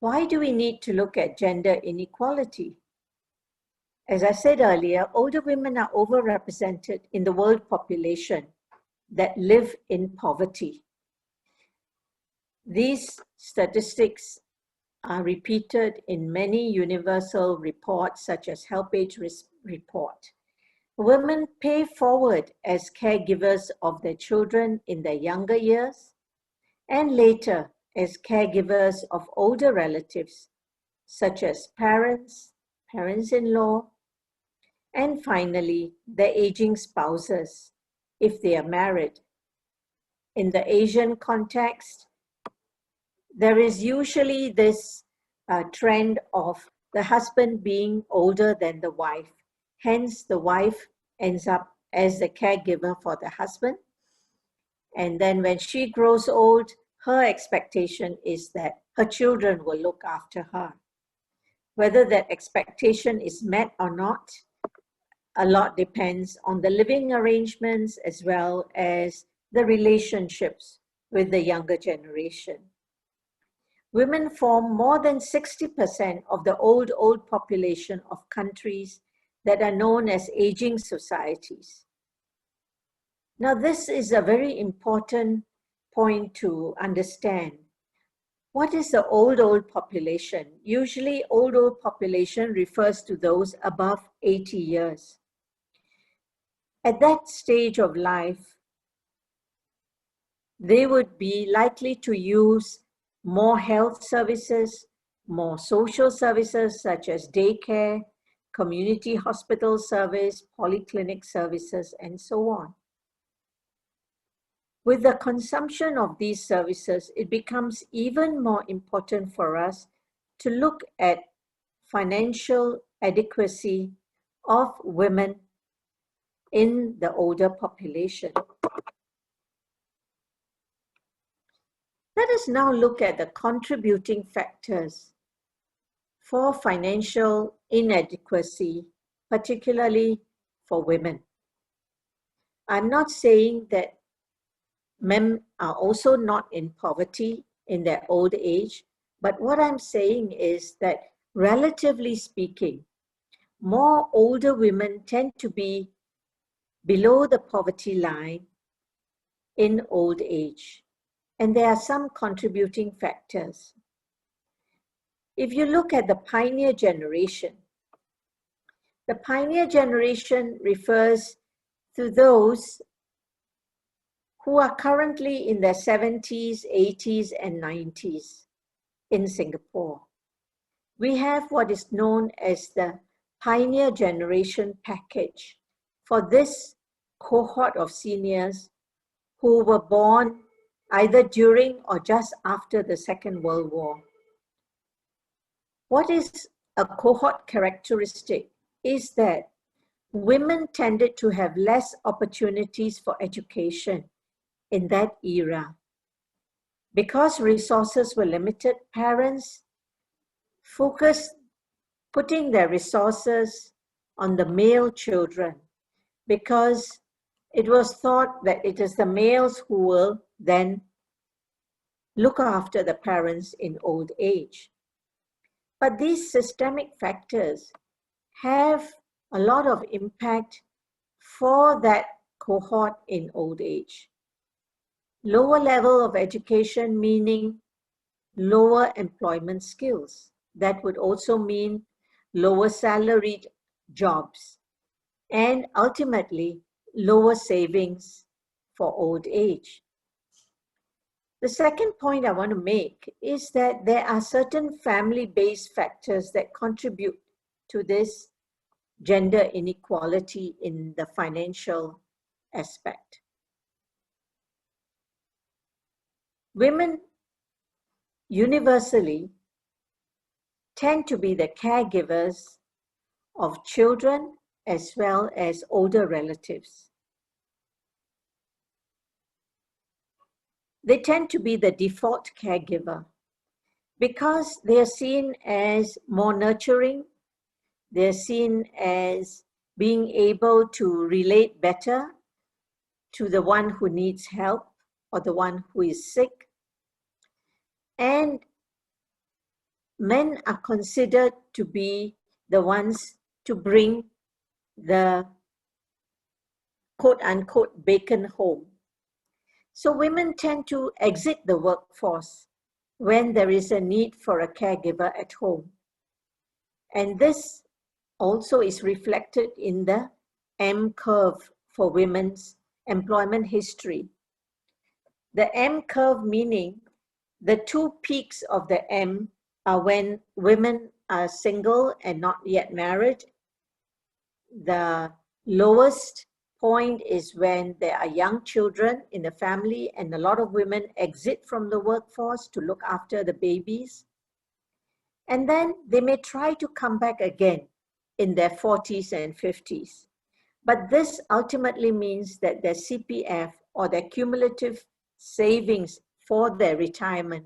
Why do we need to look at gender inequality? As I said earlier, older women are overrepresented in the world population that live in poverty. These statistics are repeated in many universal reports such as HelpAge report. Women pay forward as caregivers of their children in their younger years and later as caregivers of older relatives such as parents, parents-in-law, and finally, their aging spouses, if they are married. In the Asian context, there is usually this trend of the husband being older than the wife. Hence, the wife ends up as the caregiver for the husband. And then when she grows old, her expectation is that her children will look after her. Whether that expectation is met or not, a lot depends on the living arrangements as well as the relationships with the younger generation. Women form more than 60% of the old population of countries that are known as aging societies. Now, this is a very important point to understand. What is the old population? Usually, old population refers to those above 80 years. At that stage of life, they would be likely to use more health services, more social services such as daycare, community hospital service, polyclinic services, and so on. With the consumption of these services, it becomes even more important for us to look at financial adequacy of women in the older population. Let us now look at the contributing factors for financial inadequacy, particularly for women. I'm not saying that men are also not in poverty in their old age, but what I'm saying is that relatively speaking, more older women tend to be below the poverty line in old age. And there are some contributing factors. If you look at the pioneer generation, the pioneer generation refers to those who are currently in their 70s, 80s, and 90s in Singapore. We have what is known as the pioneer generation package for this cohort of seniors who were born either during or just after the Second World War. What is a cohort characteristic is that women tended to have less opportunities for education in that era. Because resources were limited, parents focused putting their resources on the male children because it was thought that it is the males who will then look after the parents in old age. But these systemic factors have a lot of impact for that cohort in old age. Lower level of education meaning lower employment skills. That would also mean lower salaried jobs and ultimately lower savings for old age. The second point I want to make is that there are certain family-based factors that contribute to this gender inequality in the financial aspect. Women universally tend to be the caregivers of children as well as older relatives. They tend to be the default caregiver because they are seen as more nurturing, they're seen as being able to relate better to the one who needs help or the one who is sick. And men are considered to be the ones to bring the quote-unquote bacon home. So women tend to exit the workforce when there is a need for a caregiver at home. And this also is reflected in the M curve for women's employment history. The M curve meaning the two peaks of the M are when women are single and not yet married. The lowest point is when there are young children in the family and a lot of women exit from the workforce to look after the babies. And then they may try to come back again in their 40s and 50s. But this ultimately means that their CPF or their cumulative savings for their retirement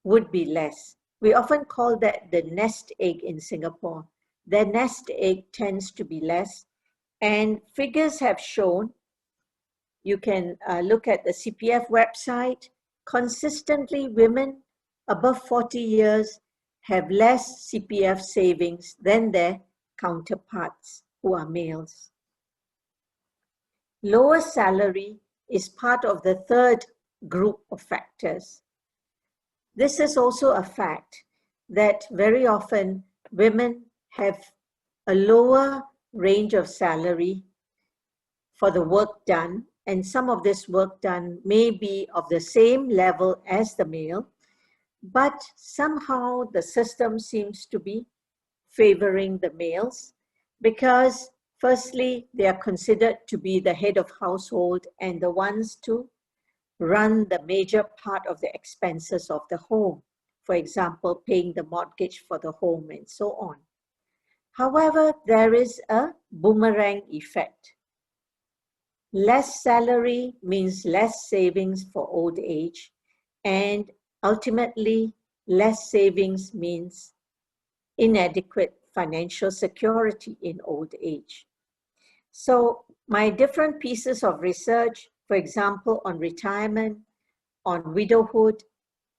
would be less. We often call that the nest egg in Singapore. Their nest egg tends to be less. And figures have shown, you can look at the CPF website, consistently women above 40 years have less CPF savings than their counterparts who are males. Lower salary is part of the third group of factors. This is also a fact that very often women have a lower range of salary for the work done, and some of this work done may be of the same level as the male, but somehow the system seems to be favoring the males because firstly, they are considered to be the head of household and the ones to run the major part of the expenses of the home. For example, paying the mortgage for the home and so on. However, there is a boomerang effect. Less salary means less savings for old age, and ultimately, less savings means inadequate financial security in old age. So my different pieces of research, for example, on retirement, on widowhood,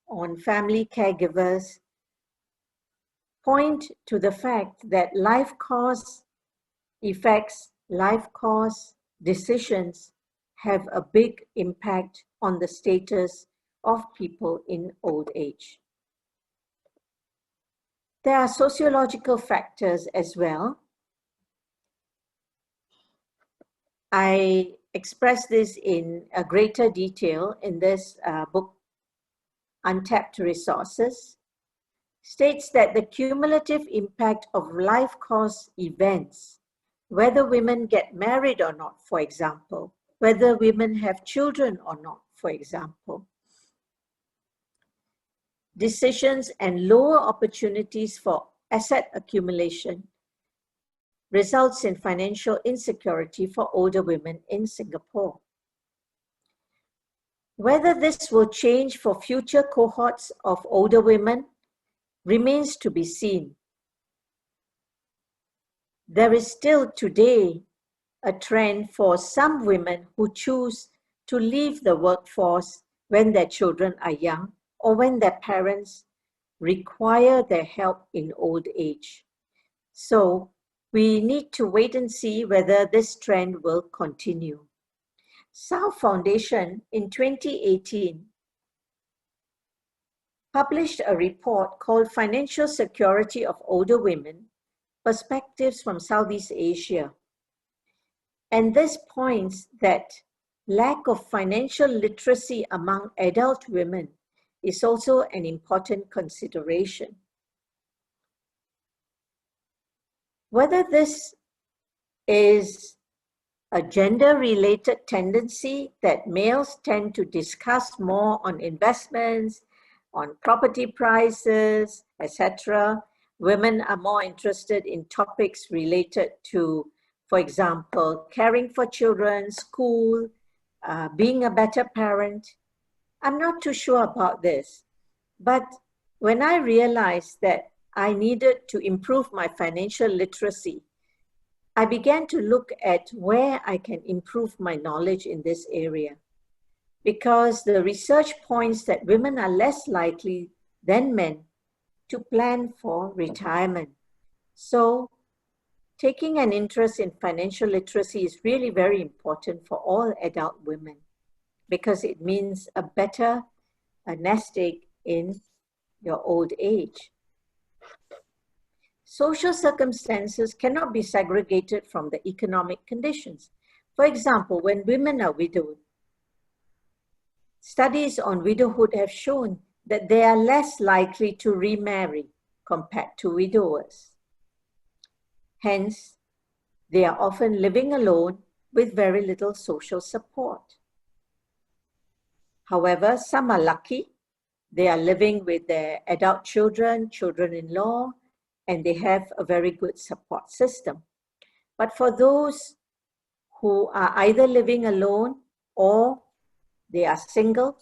on family caregivers, point to the fact that life course effects, life course decisions have a big impact on the status of people in old age. There are sociological factors as well. I express this in a greater detail in this book, Untapped Resources. States that the cumulative impact of life course events, whether women get married or not, for example, whether women have children or not, for example, decisions and lower opportunities for asset accumulation results in financial insecurity for older women in Singapore. Whether this will change for future cohorts of older women remains to be seen. There is still today a trend for some women who choose to leave the workforce when their children are young or when their parents require their help in old age. So we need to wait and see whether this trend will continue. South Foundation in 2018 published a report called Financial Security of Older Women, Perspectives from Southeast Asia. And this points that lack of financial literacy among adult women is also an important consideration. Whether this is a gender-related tendency that males tend to discuss more on investments, on property prices, etc. Women are more interested in topics related to, for example, caring for children, school, being a better parent. I'm not too sure about this. But when I realized that I needed to improve my financial literacy, I began to look at where I can improve my knowledge in this area. Because the research points that women are less likely than men to plan for retirement. So taking an interest in financial literacy is really very important for all adult women because it means a better nest egg in your old age. Social circumstances cannot be segregated from the economic conditions. For example, when women are widowed, studies on widowhood have shown that they are less likely to remarry compared to widowers. Hence, they are often living alone with very little social support. However, some are lucky. They are living with their adult children, children-in-law, and they have a very good support system. But for those who are either living alone or they are single,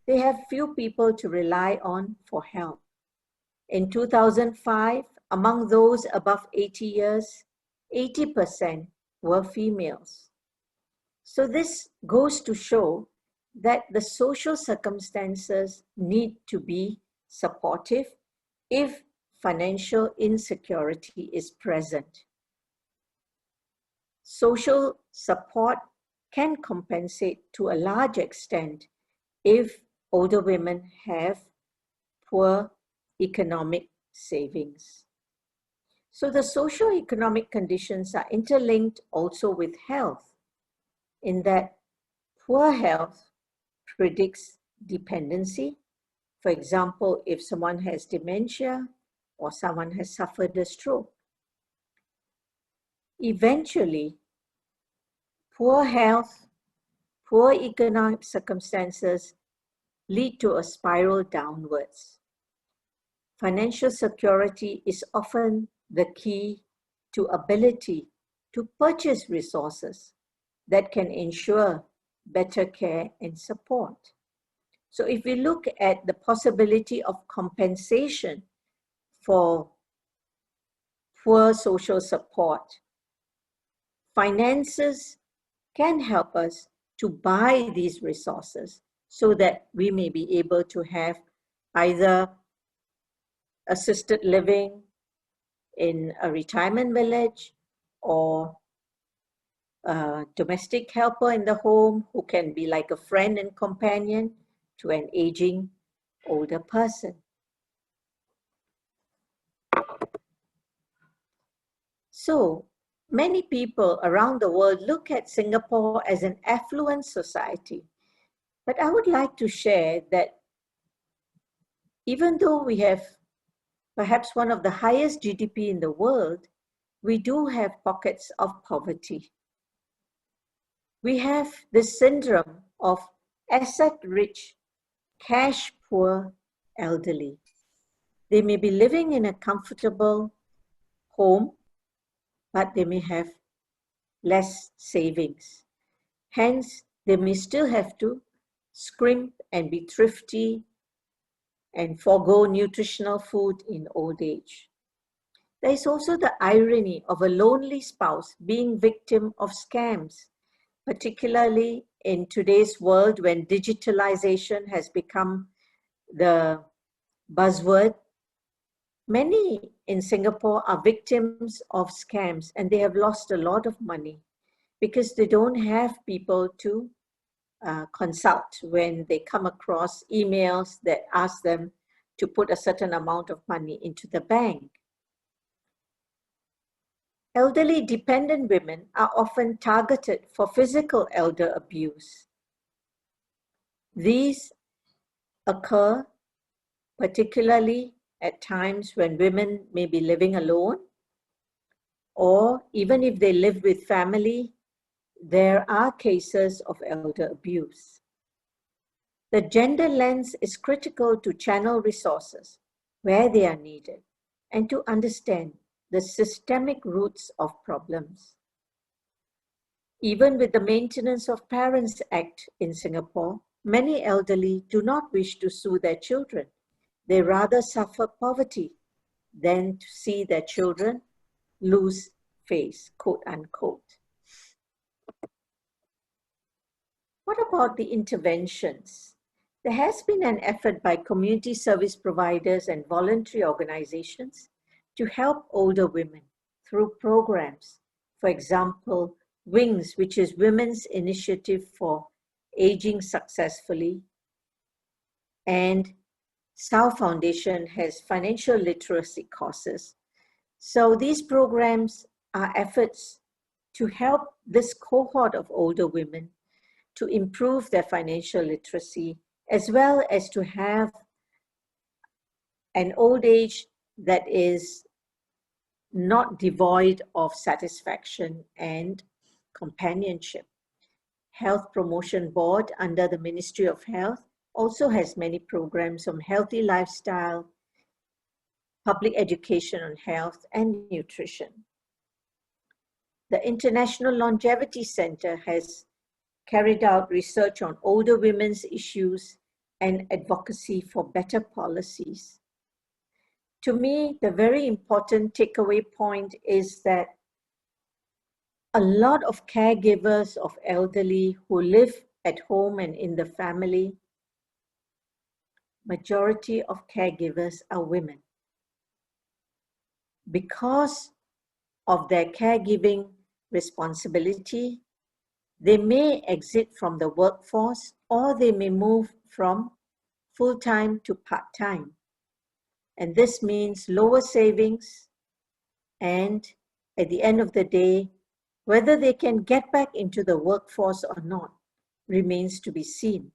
they have few people to rely on for help. In 2005, among those above 80 years, 80% were females. So this goes to show that the social circumstances need to be supportive if financial insecurity is present. Social support can compensate to a large extent if older women have poor economic savings. So the socio-economic conditions are interlinked also with health, in that poor health predicts dependency. For example, if someone has dementia or someone has suffered a stroke. Eventually, poor health poor economic circumstances lead to a spiral downwards. Financial security is often the key to ability to purchase resources that can ensure better care and support. So if we look at the possibility of compensation for poor social support, finances can help us to buy these resources so that we may be able to have either assisted living in a retirement village or a domestic helper in the home who can be like a friend and companion to an aging older person. So many people around the world look at Singapore as an affluent society. But I would like to share that even though we have perhaps one of the highest GDP in the world, we do have pockets of poverty. We have this syndrome of asset-rich, cash-poor elderly. They may be living in a comfortable home, but they may have less savings. Hence, they may still have to scrimp and be thrifty and forego nutritional food in old age. There is also the irony of a lonely spouse being victim of scams, particularly in today's world when digitalization has become the buzzword. Many in Singapore are victims of scams and they have lost a lot of money because they don't have people to consult when they come across emails that ask them to put a certain amount of money into the bank. Elderly dependent women are often targeted for physical elder abuse. These occur particularly at times when women may be living alone, or even if they live with family, there are cases of elder abuse. The gender lens is critical to channel resources where they are needed and to understand the systemic roots of problems. Even with the Maintenance of Parents Act in Singapore, many elderly do not wish to sue their children. They rather suffer poverty than to see their children lose face, quote unquote. What about the interventions? There has been an effort by community service providers and voluntary organizations to help older women through programs. For example, WINGS, which is Women's Initiative for Aging Successfully, and SAO Foundation has financial literacy courses. So these programs are efforts to help this cohort of older women to improve their financial literacy, as well as to have an old age that is not devoid of satisfaction and companionship. Health Promotion Board under the Ministry of Health also has many programs on healthy lifestyle, public education on health and nutrition. The International Longevity Center has carried out research on older women's issues and advocacy for better policies. To me, the very important takeaway point is that a lot of caregivers of elderly who live at home and in the family, majority of caregivers are women. Because of their caregiving responsibility, they may exit from the workforce or they may move from full-time to part-time. And this means lower savings, and at the end of the day, whether they can get back into the workforce or not remains to be seen.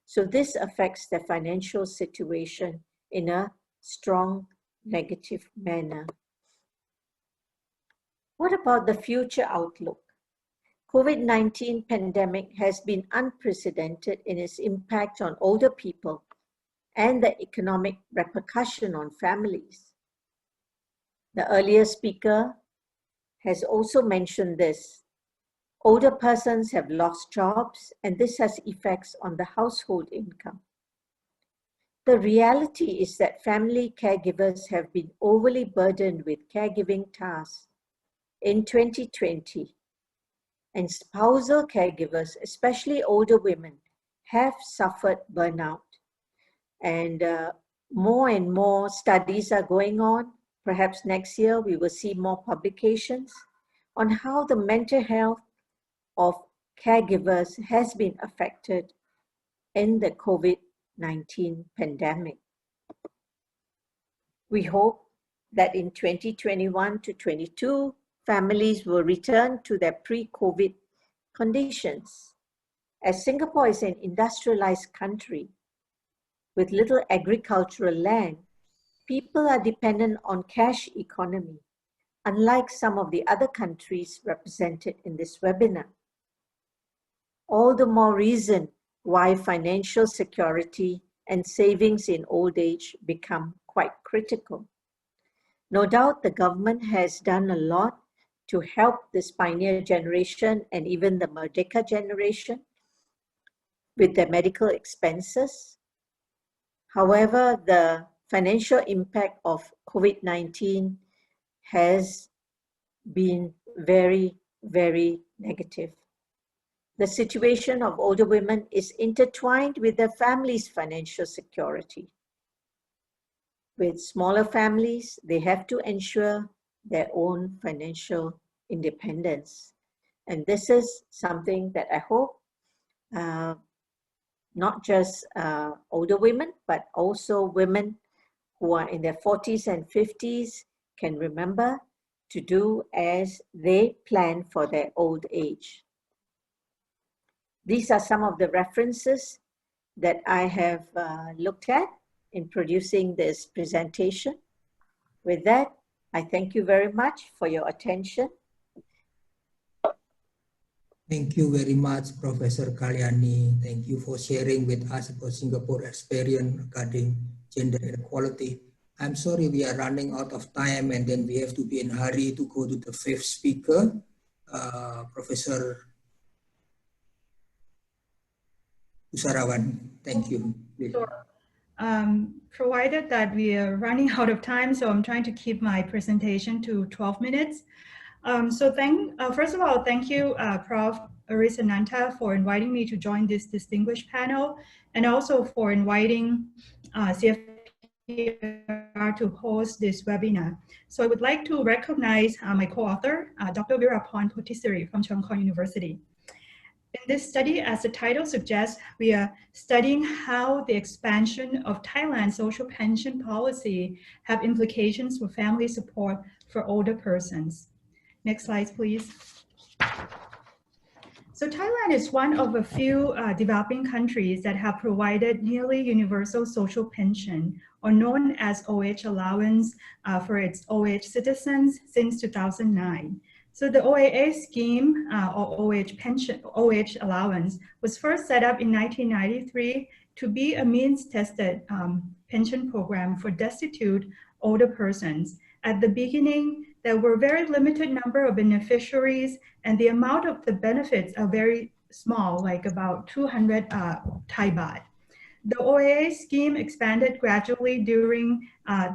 So this affects their financial situation in a strong negative manner. What about the future outlook? COVID-19 pandemic has been unprecedented in its impact on older people and the economic repercussion on families. The earlier speaker has also mentioned this. Older persons have lost jobs, and this has effects on the household income. The reality is that family caregivers have been overly burdened with caregiving tasks in 2020, and spousal caregivers, especially older women, have suffered burnout. And more studies are going on. Perhaps next year we will see more publications on how the mental health of caregivers has been affected in the COVID-19 pandemic. We hope that in 2021 to 22, families will return to their pre-COVID conditions. As Singapore is an industrialized country with little agricultural land, people are dependent on cash economy, unlike some of the other countries represented in this webinar. All the more reason why financial security and savings in old age become quite critical. No doubt the government has done a lot to help this pioneer generation and even the Merdeka generation with their medical expenses. However, the financial impact of COVID-19 has been very, very negative. The situation of older women is intertwined with their family's financial security. With smaller families, they have to ensure their own financial independence. And this is something that I hope not just older women, but also women who are in their 40s and 50s can remember to do as they plan for their old age. These are some of the references that I have looked at in producing this presentation. With that, I thank you very much for your attention. Thank you very much, Professor Kalyani. Thank you for sharing with us about Singapore experience regarding gender inequality. I'm sorry we are running out of time and then we have to be in a hurry to go to the fifth speaker, Professor Usarawan. Thank you. Sure. Provided that we are running out of time, so I'm trying to keep my presentation to 12 minutes. First of all, thank you, Prof. Aris Ananta, for inviting me to join this distinguished panel, and also for inviting CFPR to host this webinar. So I would like to recognize my co-author, Dr. Virapon Potisari from Chung Kong University. In this study, as the title suggests, we are studying how the expansion of Thailand's social pension policy have implications for family support for older persons. Next slide, please. So Thailand is one of a few developing countries that have provided nearly universal social pension, or known as OH allowance, for its OH citizens since 2009. So the OAA scheme, or OH allowance, was first set up in 1993 to be a means-tested pension program for destitute older persons. At the beginning, there were very limited number of beneficiaries, and the amount of the benefits are very small, like about 200 Thai baht. The OAA scheme expanded gradually during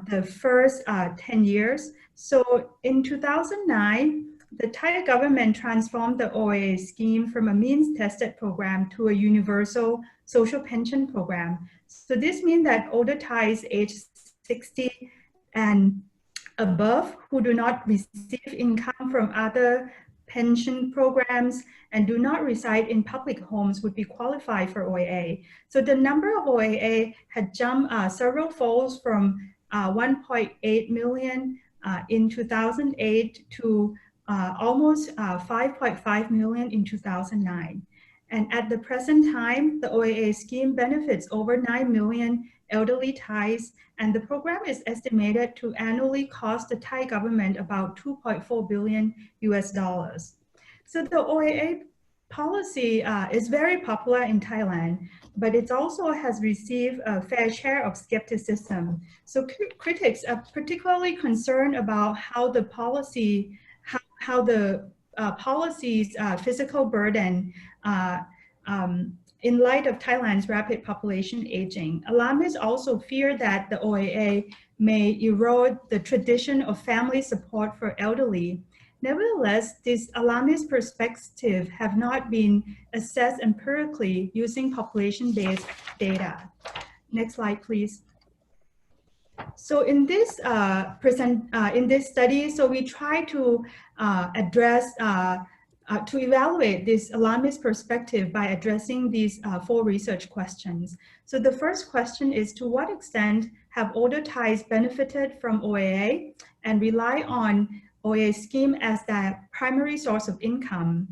the first 10 years. So in 2009, the Thai government transformed the OAA scheme from a means-tested program to a universal social pension program. So this means that older Thais aged 60 and above who do not receive income from other pension programs and do not reside in public homes would be qualified for OAA. So the number of OAA had jumped several folds from 1.8 million in 2008 to almost 5.5 million in 2009. And at the present time, the OAA scheme benefits over 9 million elderly Thais, and the program is estimated to annually cost the Thai government about $2.4 billion US. So the OAA policy is very popular in Thailand, but it also has received a fair share of skepticism. So critics are particularly concerned about how the policy, how the policy's physical burden in light of Thailand's rapid population aging. Alarmists also fear that the OAA may erode the tradition of family support for elderly. Nevertheless, these alarmist perspectives have not been assessed empirically using population-based data. Next slide, please. So in this study, so we try to address to evaluate this alarmist perspective by addressing these 4 research questions. So the first question is, to what extent have older Thais benefited from OAA and rely on OAA scheme as their primary source of income?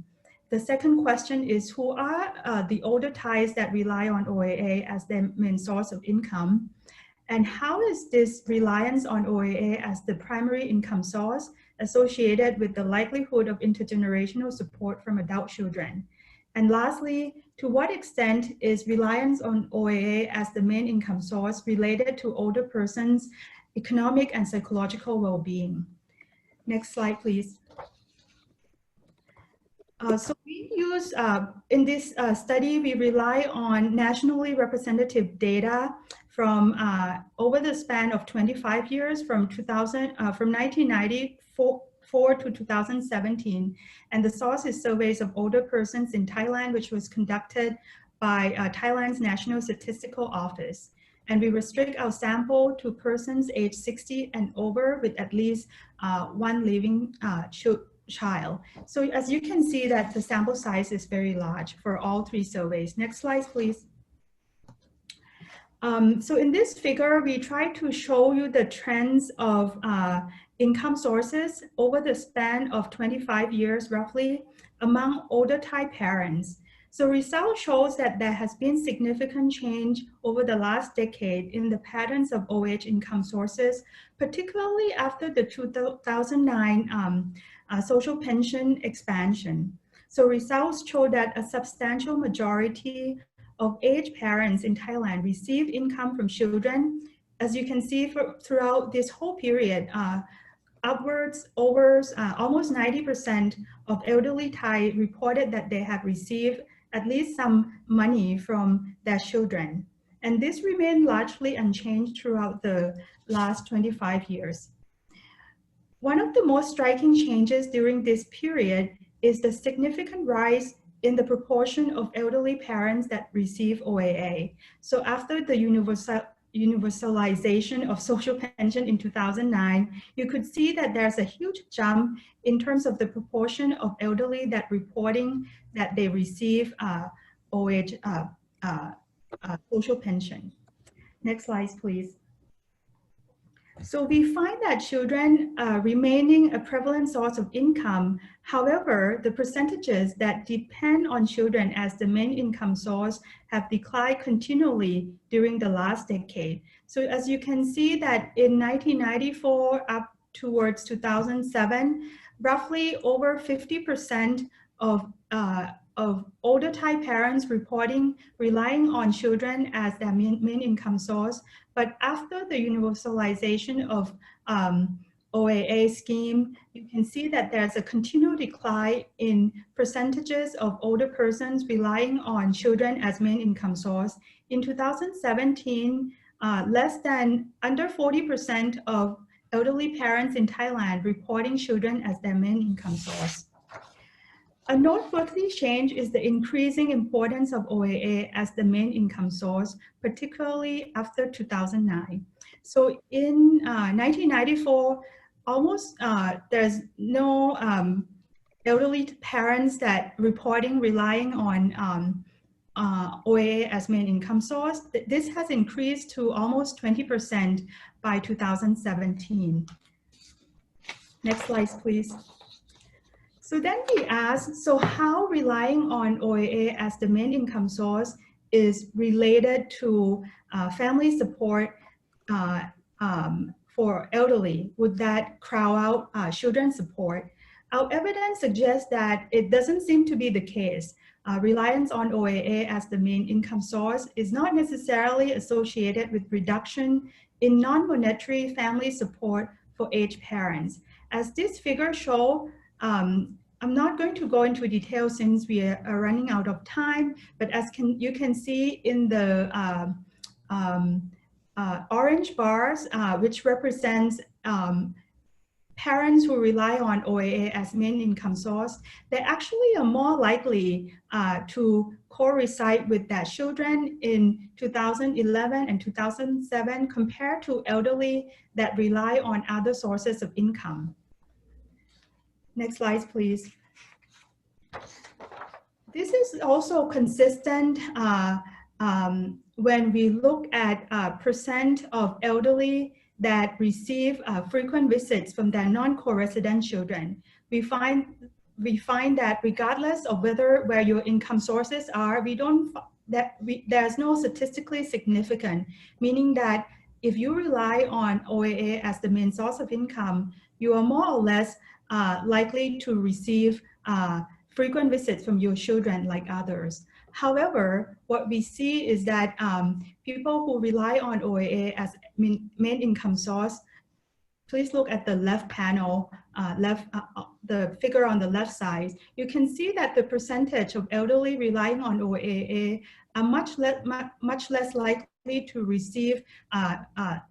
The second question is, who are the older Thais that rely on OAA as their main source of income? And how is this reliance on OAA as the primary income source associated with the likelihood of intergenerational support from adult children? And lastly, to what extent is reliance on OAA as the main income source related to older persons' economic and psychological well-being? Next slide, please. So we use, in this study, we rely on nationally representative data from over the span of 25 years, from 1994 to 2017. And the source is surveys of older persons in Thailand, which was conducted by Thailand's National Statistical Office. And we restrict our sample to persons aged 60 and over with at least 1 living child. So as you can see that the sample size is very large for all 3 surveys. Next slide, please. So in this figure, we try to show you the trends of income sources over the span of 25 years, roughly, among older Thai parents. So result shows that there has been significant change over the last decade in the patterns of OH income sources, particularly after the 2009 social pension expansion. So results show that a substantial majority of aged parents in Thailand receive income from children. As you can see throughout this whole period, upwards over almost 90% of elderly Thai reported that they have received at least some money from their children. And this remained largely unchanged throughout the last 25 years. One of the most striking changes during this period is the significant rise in the proportion of elderly parents that receive OAA. So after the universalization of social pension in 2009, you could see that there's a huge jump in terms of the proportion of elderly that reporting that they receive social pension. Next slide, please. So we find that children remaining a prevalent source of income. However, the percentages that depend on children as the main income source have declined continually during the last decade. So as you can see that in 1994 up towards 2007, roughly over 50% of older Thai parents relying on children as their main income source. But after the universalization of OAA scheme, you can see that there's a continued decline in percentages of older persons relying on children as main income source. In 2017, less than under 40% of elderly parents in Thailand reporting children as their main income source. A noteworthy change is the increasing importance of OAA as the main income source, particularly after 2009. So in 1994, almost there's no elderly parents that relying on OAA as main income source. This has increased to almost 20% by 2017. Next slide, please. So then we asked, so how relying on OAA as the main income source is related to family support for elderly? Would that crowd out children's support? our evidence suggests that it doesn't seem to be the case. Reliance on OAA as the main income source is not necessarily associated with reduction in non-monetary family support for aged parents. As this figure shows, I'm not going to go into detail since we are running out of time, but as you can see in the orange bars, which represents parents who rely on OAA as main income source, they actually are more likely to co-reside with their children in 2011 and 2007 compared to elderly that rely on other sources of income. Next slide, please. This is also consistent when we look at percent of elderly that receive frequent visits from their non-co-resident children. We find that regardless of where your income sources are, there's no statistically significant, meaning that if you rely on OAA as the main source of income, you are more or less likely to receive frequent visits from your children like others. However, what we see is that people who rely on OAA as main income source, please look at the left panel, the figure on the left side. You can see that the percentage of elderly relying on OAA are much less likely to receive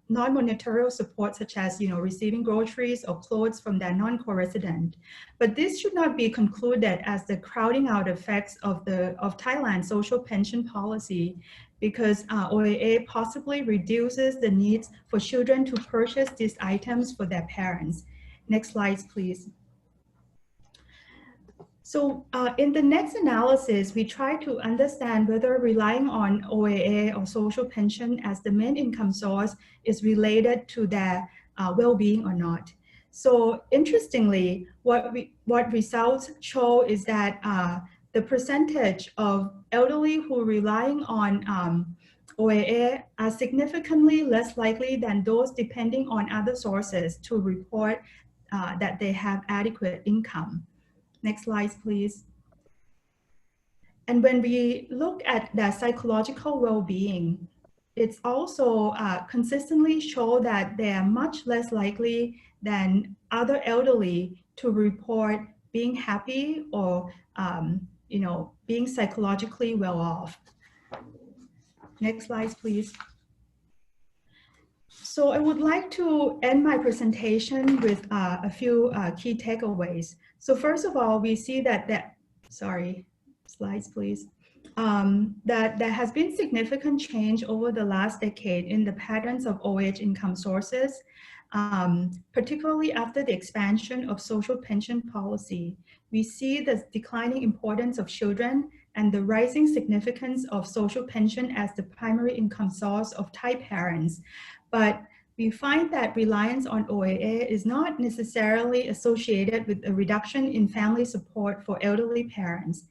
non-monetary support, such as receiving groceries or clothes from their non-co-resident. But this should not be concluded as the crowding out effects of Thailand's social pension policy, because OAA possibly reduces the needs for children to purchase these items for their parents. Next slide, please. So in the next analysis, we try to understand whether relying on OAA or social pension as the main income source is related to their well-being or not. So interestingly, what results show is that the percentage of elderly who are relying on OAA are significantly less likely than those depending on other sources to report that they have adequate income. Next slide, please. And when we look at their psychological well-being, it's also consistently show that they are much less likely than other elderly to report being happy or being psychologically well off. Next slide, please. So I would like to end my presentation with a few key takeaways. So first of all, we see that sorry, slides please, that there has been significant change over the last decade in the patterns of OAH income sources, particularly after the expansion of social pension policy. We see the declining importance of children and the rising significance of social pension as the primary income source of Thai parents. But we find that reliance on OAA is not necessarily associated with a reduction in family support for elderly parents.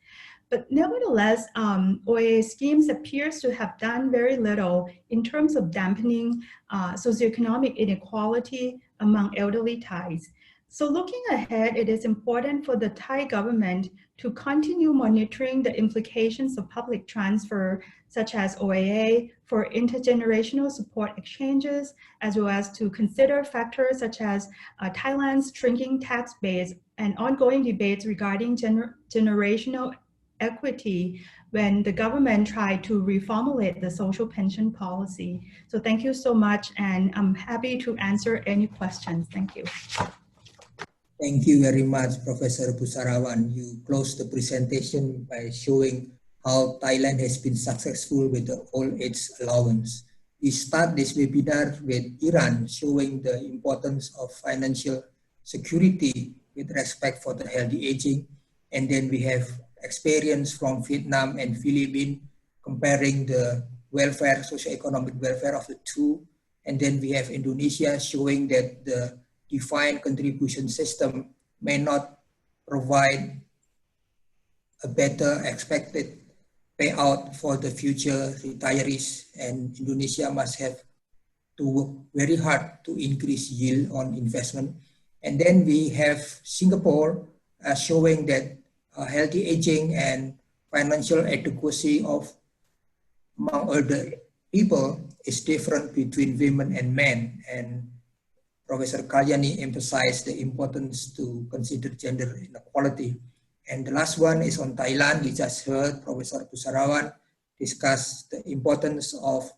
But nevertheless, OAA schemes appears to have done very little in terms of dampening socioeconomic inequality among elderly Thais. So looking ahead, it is important for the Thai government to continue monitoring the implications of public transfer, such as OAA, for intergenerational support exchanges, as well as to consider factors such as Thailand's shrinking tax base and ongoing debates regarding generational equity when the government tried to reformulate the social pension policy. So thank you so much, and I'm happy to answer any questions. Thank you. Thank you very much, Professor Pusarawan. You closed the presentation by showing how Thailand has been successful with the old age allowance. We start this webinar with Iran, showing the importance of financial security with respect for the healthy aging. And then we have experience from Vietnam and Philippines, comparing the welfare, socioeconomic welfare of the two. And then we have Indonesia showing that the defined contribution system may not provide a better expected payout for the future retirees, and Indonesia must have to work very hard to increase yield on investment. And then we have Singapore showing that healthy aging and financial adequacy of among older people is different between women and men. And Professor Kalyani emphasized the importance to consider gender inequality. And the last one is on Thailand. We just heard Professor Pusarawan discuss the importance of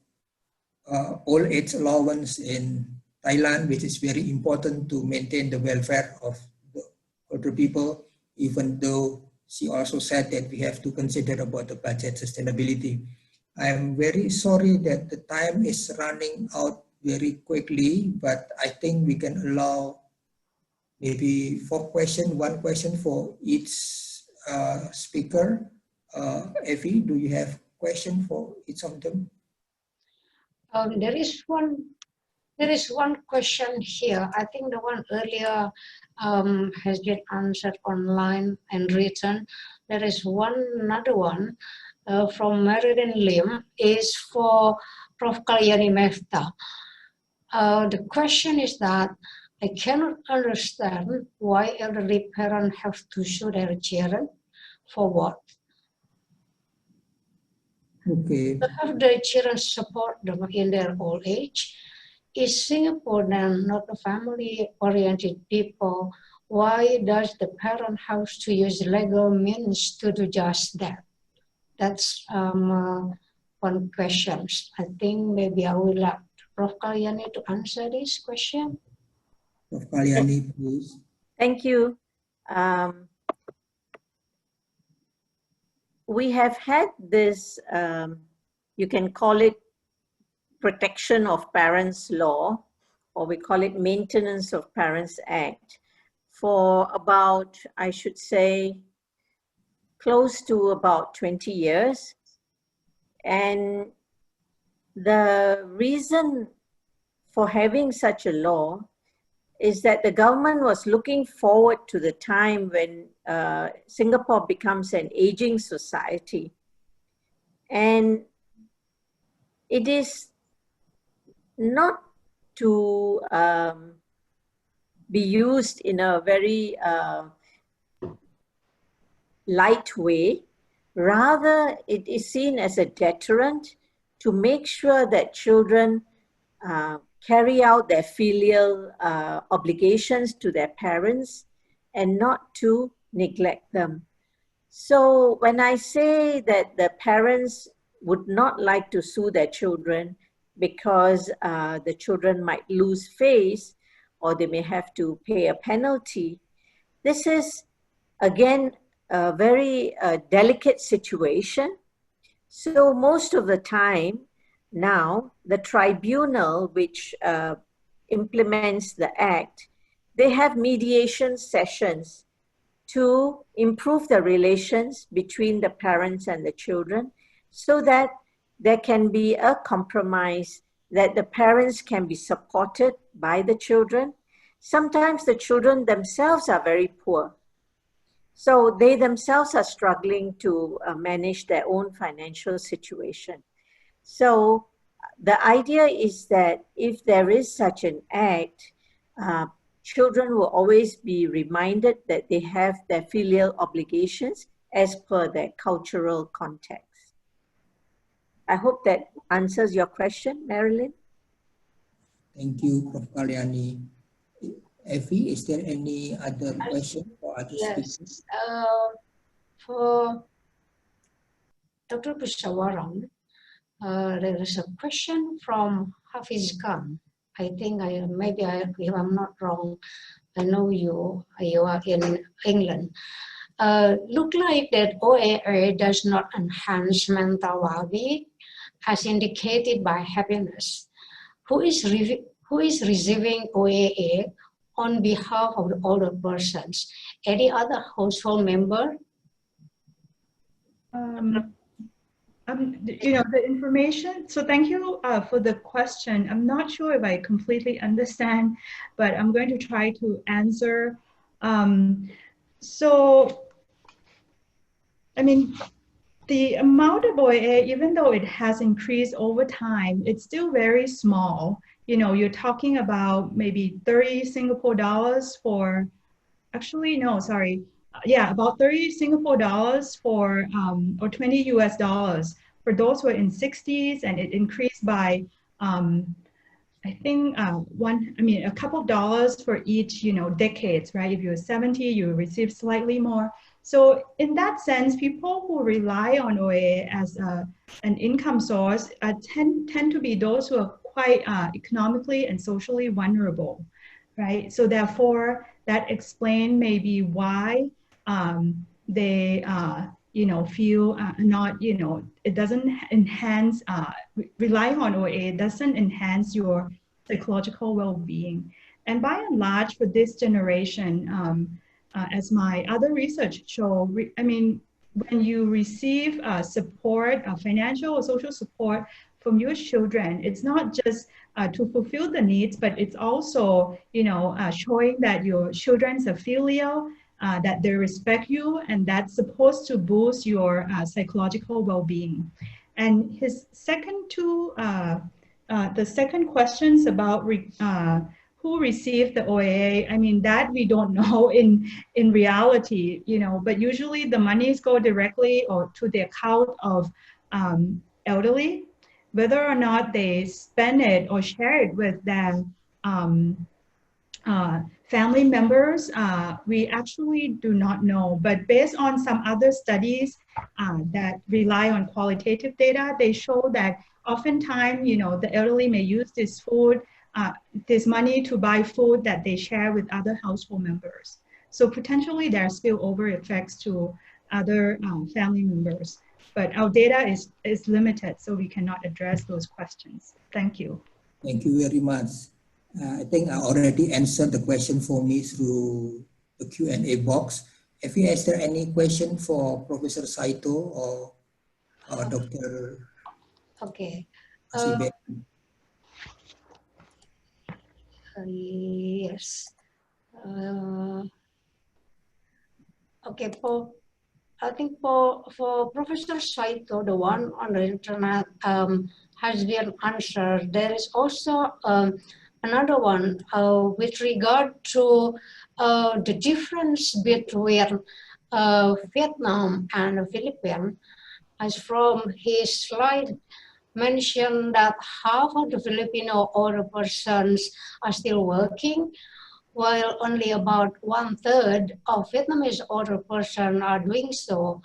old age allowance in Thailand, which is very important to maintain the welfare of the older people, even though she also said that we have to consider about the budget sustainability. I'm very sorry that the time is running out very quickly, but I think we can allow maybe 4 questions, 1 question for each speaker. Effie, do you have question for each of them? There is one question here. I think the one earlier has been answered online and written. There is another one from Marilyn Lim is for Prof. Kalyani Mehta. The question is that I cannot understand why elderly parents have to sue their children. For what? Okay. To have their children support them in their old age. Is Singapore then not a family-oriented people? Why does the parent have to use legal means to do just that? That's one question. I think maybe I will like Prof. Kalyani to answer this question. Prof. Kalyani, please. Thank you. We have had this, you can call it Protection of Parents Law, or we call it Maintenance of Parents Act, for about, I should say, close to about 20 years. And the reason for having such a law is that the government was looking forward to the time when Singapore becomes an aging society. And it is not to be used in a very light way. Rather, it is seen as a deterrent to make sure that children carry out their filial obligations to their parents and not to neglect them. So when I say that the parents would not like to sue their children because the children might lose face or they may have to pay a penalty, this is again a very delicate situation. So most of the time now, the tribunal which implements the act, they have mediation sessions to improve the relations between the parents and the children so that there can be a compromise, that the parents can be supported by the children. Sometimes the children themselves are very poor. So they themselves are struggling to manage their own financial situation. So the idea is that if there is such an act, children will always be reminded that they have their filial obligations as per their cultural context. I hope that answers your question, Marilyn. Thank you, Prof. Kalyani. Effie, is there any other question for other speakers? For Dr. Pusarawan, there is a question from Hafiz Khan. I think if I'm not wrong, I know you are in England. Look like that OAA does not enhance mental well-being as indicated by happiness. Who is receiving OAA on behalf of the older persons? Any other household member? You know, the information, so thank you for the question. I'm not sure if I completely understand, but I'm going to try to answer. So, I mean, the amount of OAA, even though it has increased over time, it's still very small. You know, you're talking about maybe 30 Singapore dollars for, actually, no, sorry. yeah, about 30 Singapore dollars for, or 20 US dollars for those who are in 60s, and it increased by, I think a couple of dollars for each, decades, right? If you're 70, you receive slightly more. So in that sense, people who rely on OA as an income source tend to be those who are quite economically and socially vulnerable, right? So therefore, that explains maybe why they feel not, it doesn't enhance, relying on OA doesn't enhance your psychological well-being. And by and large, for this generation, as my other research show, when you receive support, financial or social support from your children, it's not just to fulfill the needs, but it's also, showing that your children's are filial, that they respect you, and that's supposed to boost your psychological well-being. And his second two, the second questions about who received the OAA, that we don't know in reality, but usually the monies go directly or to the account of elderly. Whether or not they spend it or share it with their family members, we actually do not know. But based on some other studies that rely on qualitative data, they show that oftentimes, the elderly may use this food, this money to buy food that they share with other household members. So potentially there are spillover effects to other family members. But our data is limited, so we cannot address those questions. Thank you. Thank you very much. I think I already answered the question for me through the Q&A box. Effie, is there any question for Professor Saito or Dr. Okay. Yes. Okay, I think for Professor Saito, the one on the internet has been answered. There is also another one with regard to the difference between Vietnam and the Philippines. As from his slide mentioned that half of the Filipino older persons are still working, while only about 1/3 of Vietnamese older persons are doing so.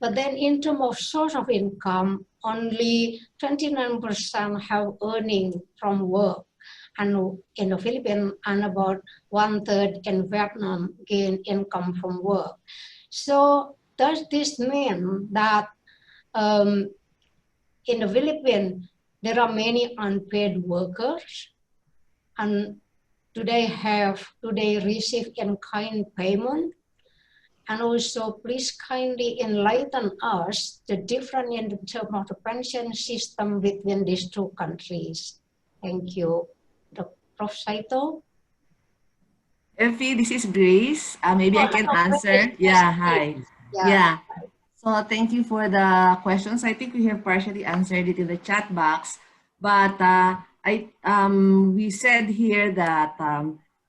But then in terms of source of income, only 29% have earning from work, and in the Philippines, and about 1/3 in Vietnam gain income from work. So does this mean that in the Philippines, there are many unpaid workers, and do they receive in-kind payment? And also, please kindly enlighten us the difference in terms of the pension system between these two countries. Thank you. Prof. Saito? Effie, this is Grace. Maybe I can answer. Yeah, hi. Yeah. So thank you for the questions. I think we have partially answered it in the chat box, but we said here that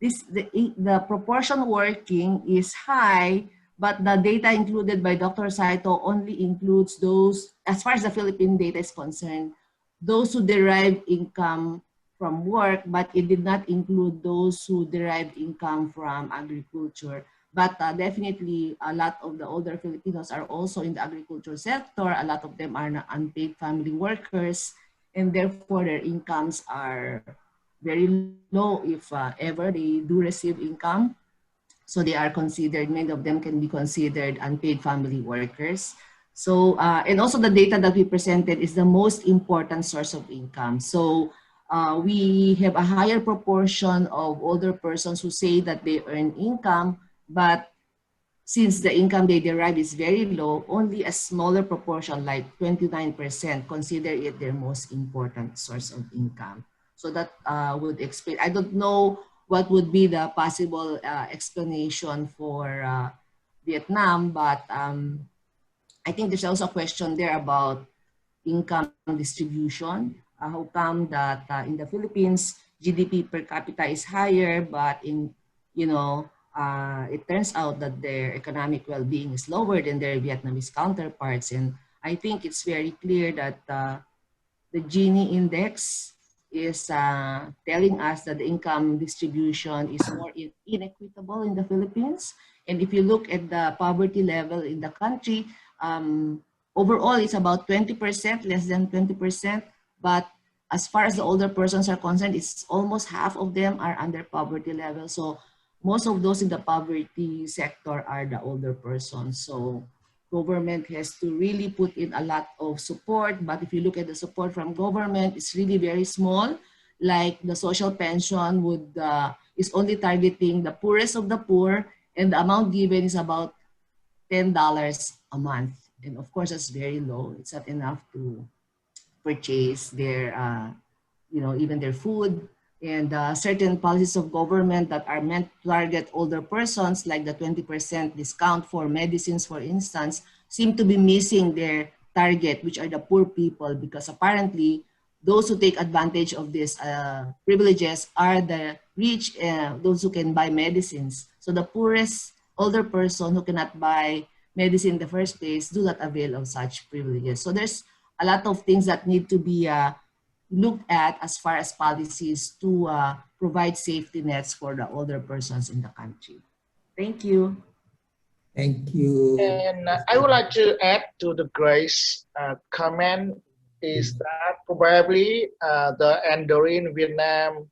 the proportion working is high, but the data included by Dr. Saito only includes those, as far as the Philippine data is concerned, those who derive income from work, but it did not include those who derived income from agriculture. But definitely a lot of the older Filipinos are also in the agriculture sector. A lot of them are unpaid family workers, and therefore their incomes are very low if ever they do receive income. So they are considered, many of them can be considered unpaid family workers. So, and also the data that we presented is the most important source of income. So we have a higher proportion of older persons who say that they earn income, but since the income they derive is very low, only a smaller proportion, like 29%, consider it their most important source of income. So that would explain. I don't know what would be the possible explanation for Vietnam, but I think there's also a question there about income distribution. How come that in the Philippines, GDP per capita is higher, but in, it turns out that their economic well-being is lower than their Vietnamese counterparts. And I think it's very clear that the Gini index is telling us that the income distribution is more inequitable in the Philippines. And if you look at the poverty level in the country, overall it's about 20%, less than 20%. But as far as the older persons are concerned, it's almost half of them are under poverty level. So most of those in the poverty sector are the older persons. So government has to really put in a lot of support. But if you look at the support from government, it's really very small. Like the social pension is only targeting the poorest of the poor, and the amount given is about $10 a month. And of course, that's very low. It's not enough to purchase their, even their food. And certain policies of government that are meant to target older persons, like the 20% discount for medicines, for instance, seem to be missing their target, which are the poor people, because apparently those who take advantage of these privileges are the rich, those who can buy medicines. So the poorest older person who cannot buy medicine in the first place do not avail of such privileges. So there's a lot of things that need to be looked at as far as policies to provide safety nets for the older persons in the country. Thank you. Thank you. And I would like to add to the Grace comment is that probably the elderly in Vietnam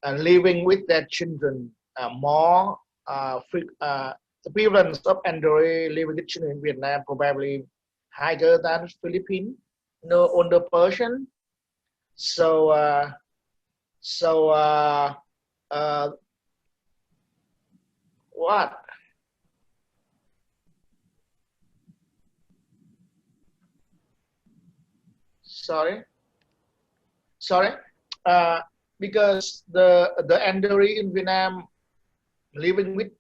living with their children more, the prevalence of elderly living with children in Vietnam probably higher than Philippines, no older person. So, what? Sorry. Because the elderly in Vietnam living with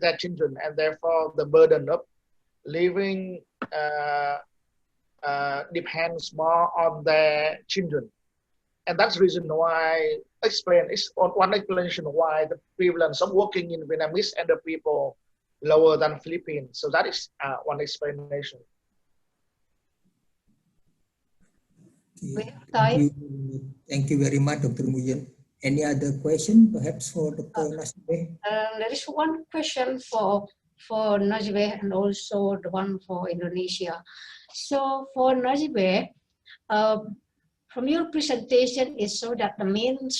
their children, and therefore the burden of living depends more on their children, and that's the reason why one explanation why the prevalence of working in Vietnamese elder people lower than Philippines. So that is one explanation. Thank you very much, Dr. Nguyen. Any other question, perhaps for Dr. Najibeh? There is one question for Najibeh and also the one for Indonesia. So for Najibeh, from your presentation, it showed that the mean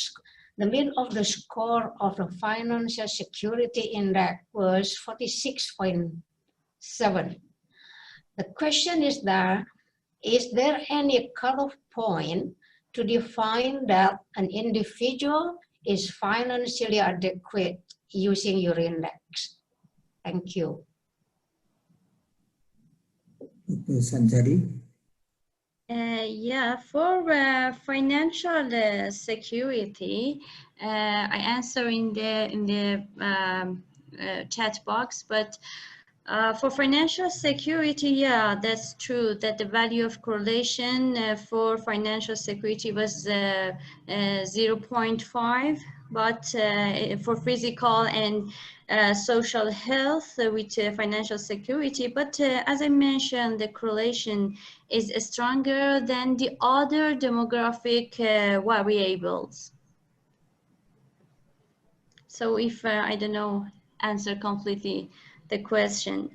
of the score of the financial security index was 46.7. The question is that, is there any cutoff point to define that an individual is financially adequate using your index? Thank you. Dr. Sanjari. Yeah, for financial security, I answer in the chat box, but for financial security, yeah, that's true that the value of correlation for financial security was 0.5, but for physical and social health with financial security. But as I mentioned, the correlation is stronger than the other demographic variables. So if I don't know, answer completely the question.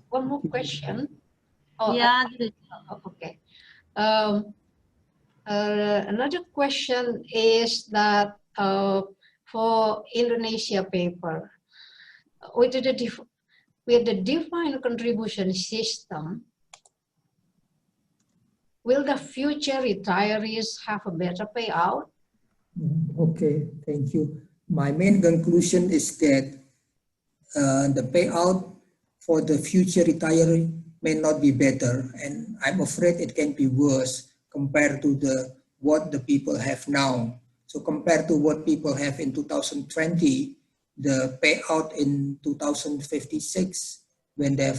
One more question. Oh, yeah. Okay. Another question is that for Indonesia paper, with the defined contribution system, will the future retirees have a better payout? Okay, thank you. My main conclusion is that the payout for the future retiree may not be better, and I'm afraid it can be worse compared to what the people have now. So compared to what people have in 2020, the payout in 2056, when the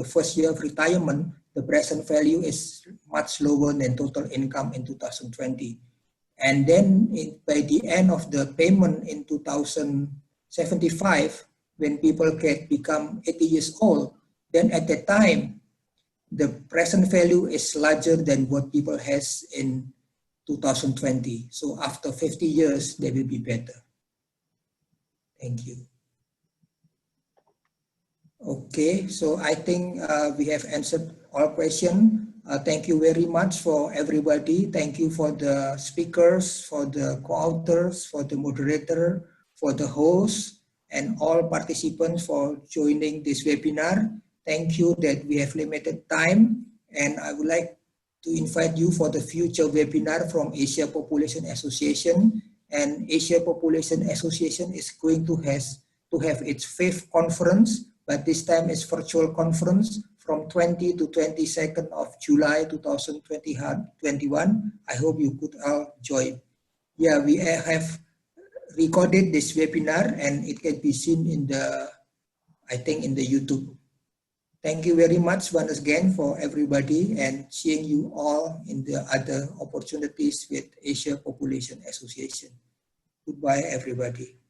first year of retirement, the present value is much lower than total income in 2020. And then by the end of the payment in 2075, when people can become 80 years old, then at that time, the present value is larger than what people has in 2020. So after 50 years, they will be better. Thank you. Okay, so I think we have answered all questions. Thank you very much for everybody. Thank you for the speakers, for the co-authors, for the moderator, for the host, and all participants for joining this webinar. Thank you that we have limited time, and I would like to invite you for the future webinar from Asia Population Association. And Asia Population Association is going to have its 5th conference, but this time it's virtual conference from 20 to 22nd of July 2021. I hope you could all join. Yeah, we have recorded this webinar and it can be seen in the, I think in the YouTube. Thank you very much once again for everybody, and seeing you all in the other opportunities with Asia Population Association. Goodbye, everybody.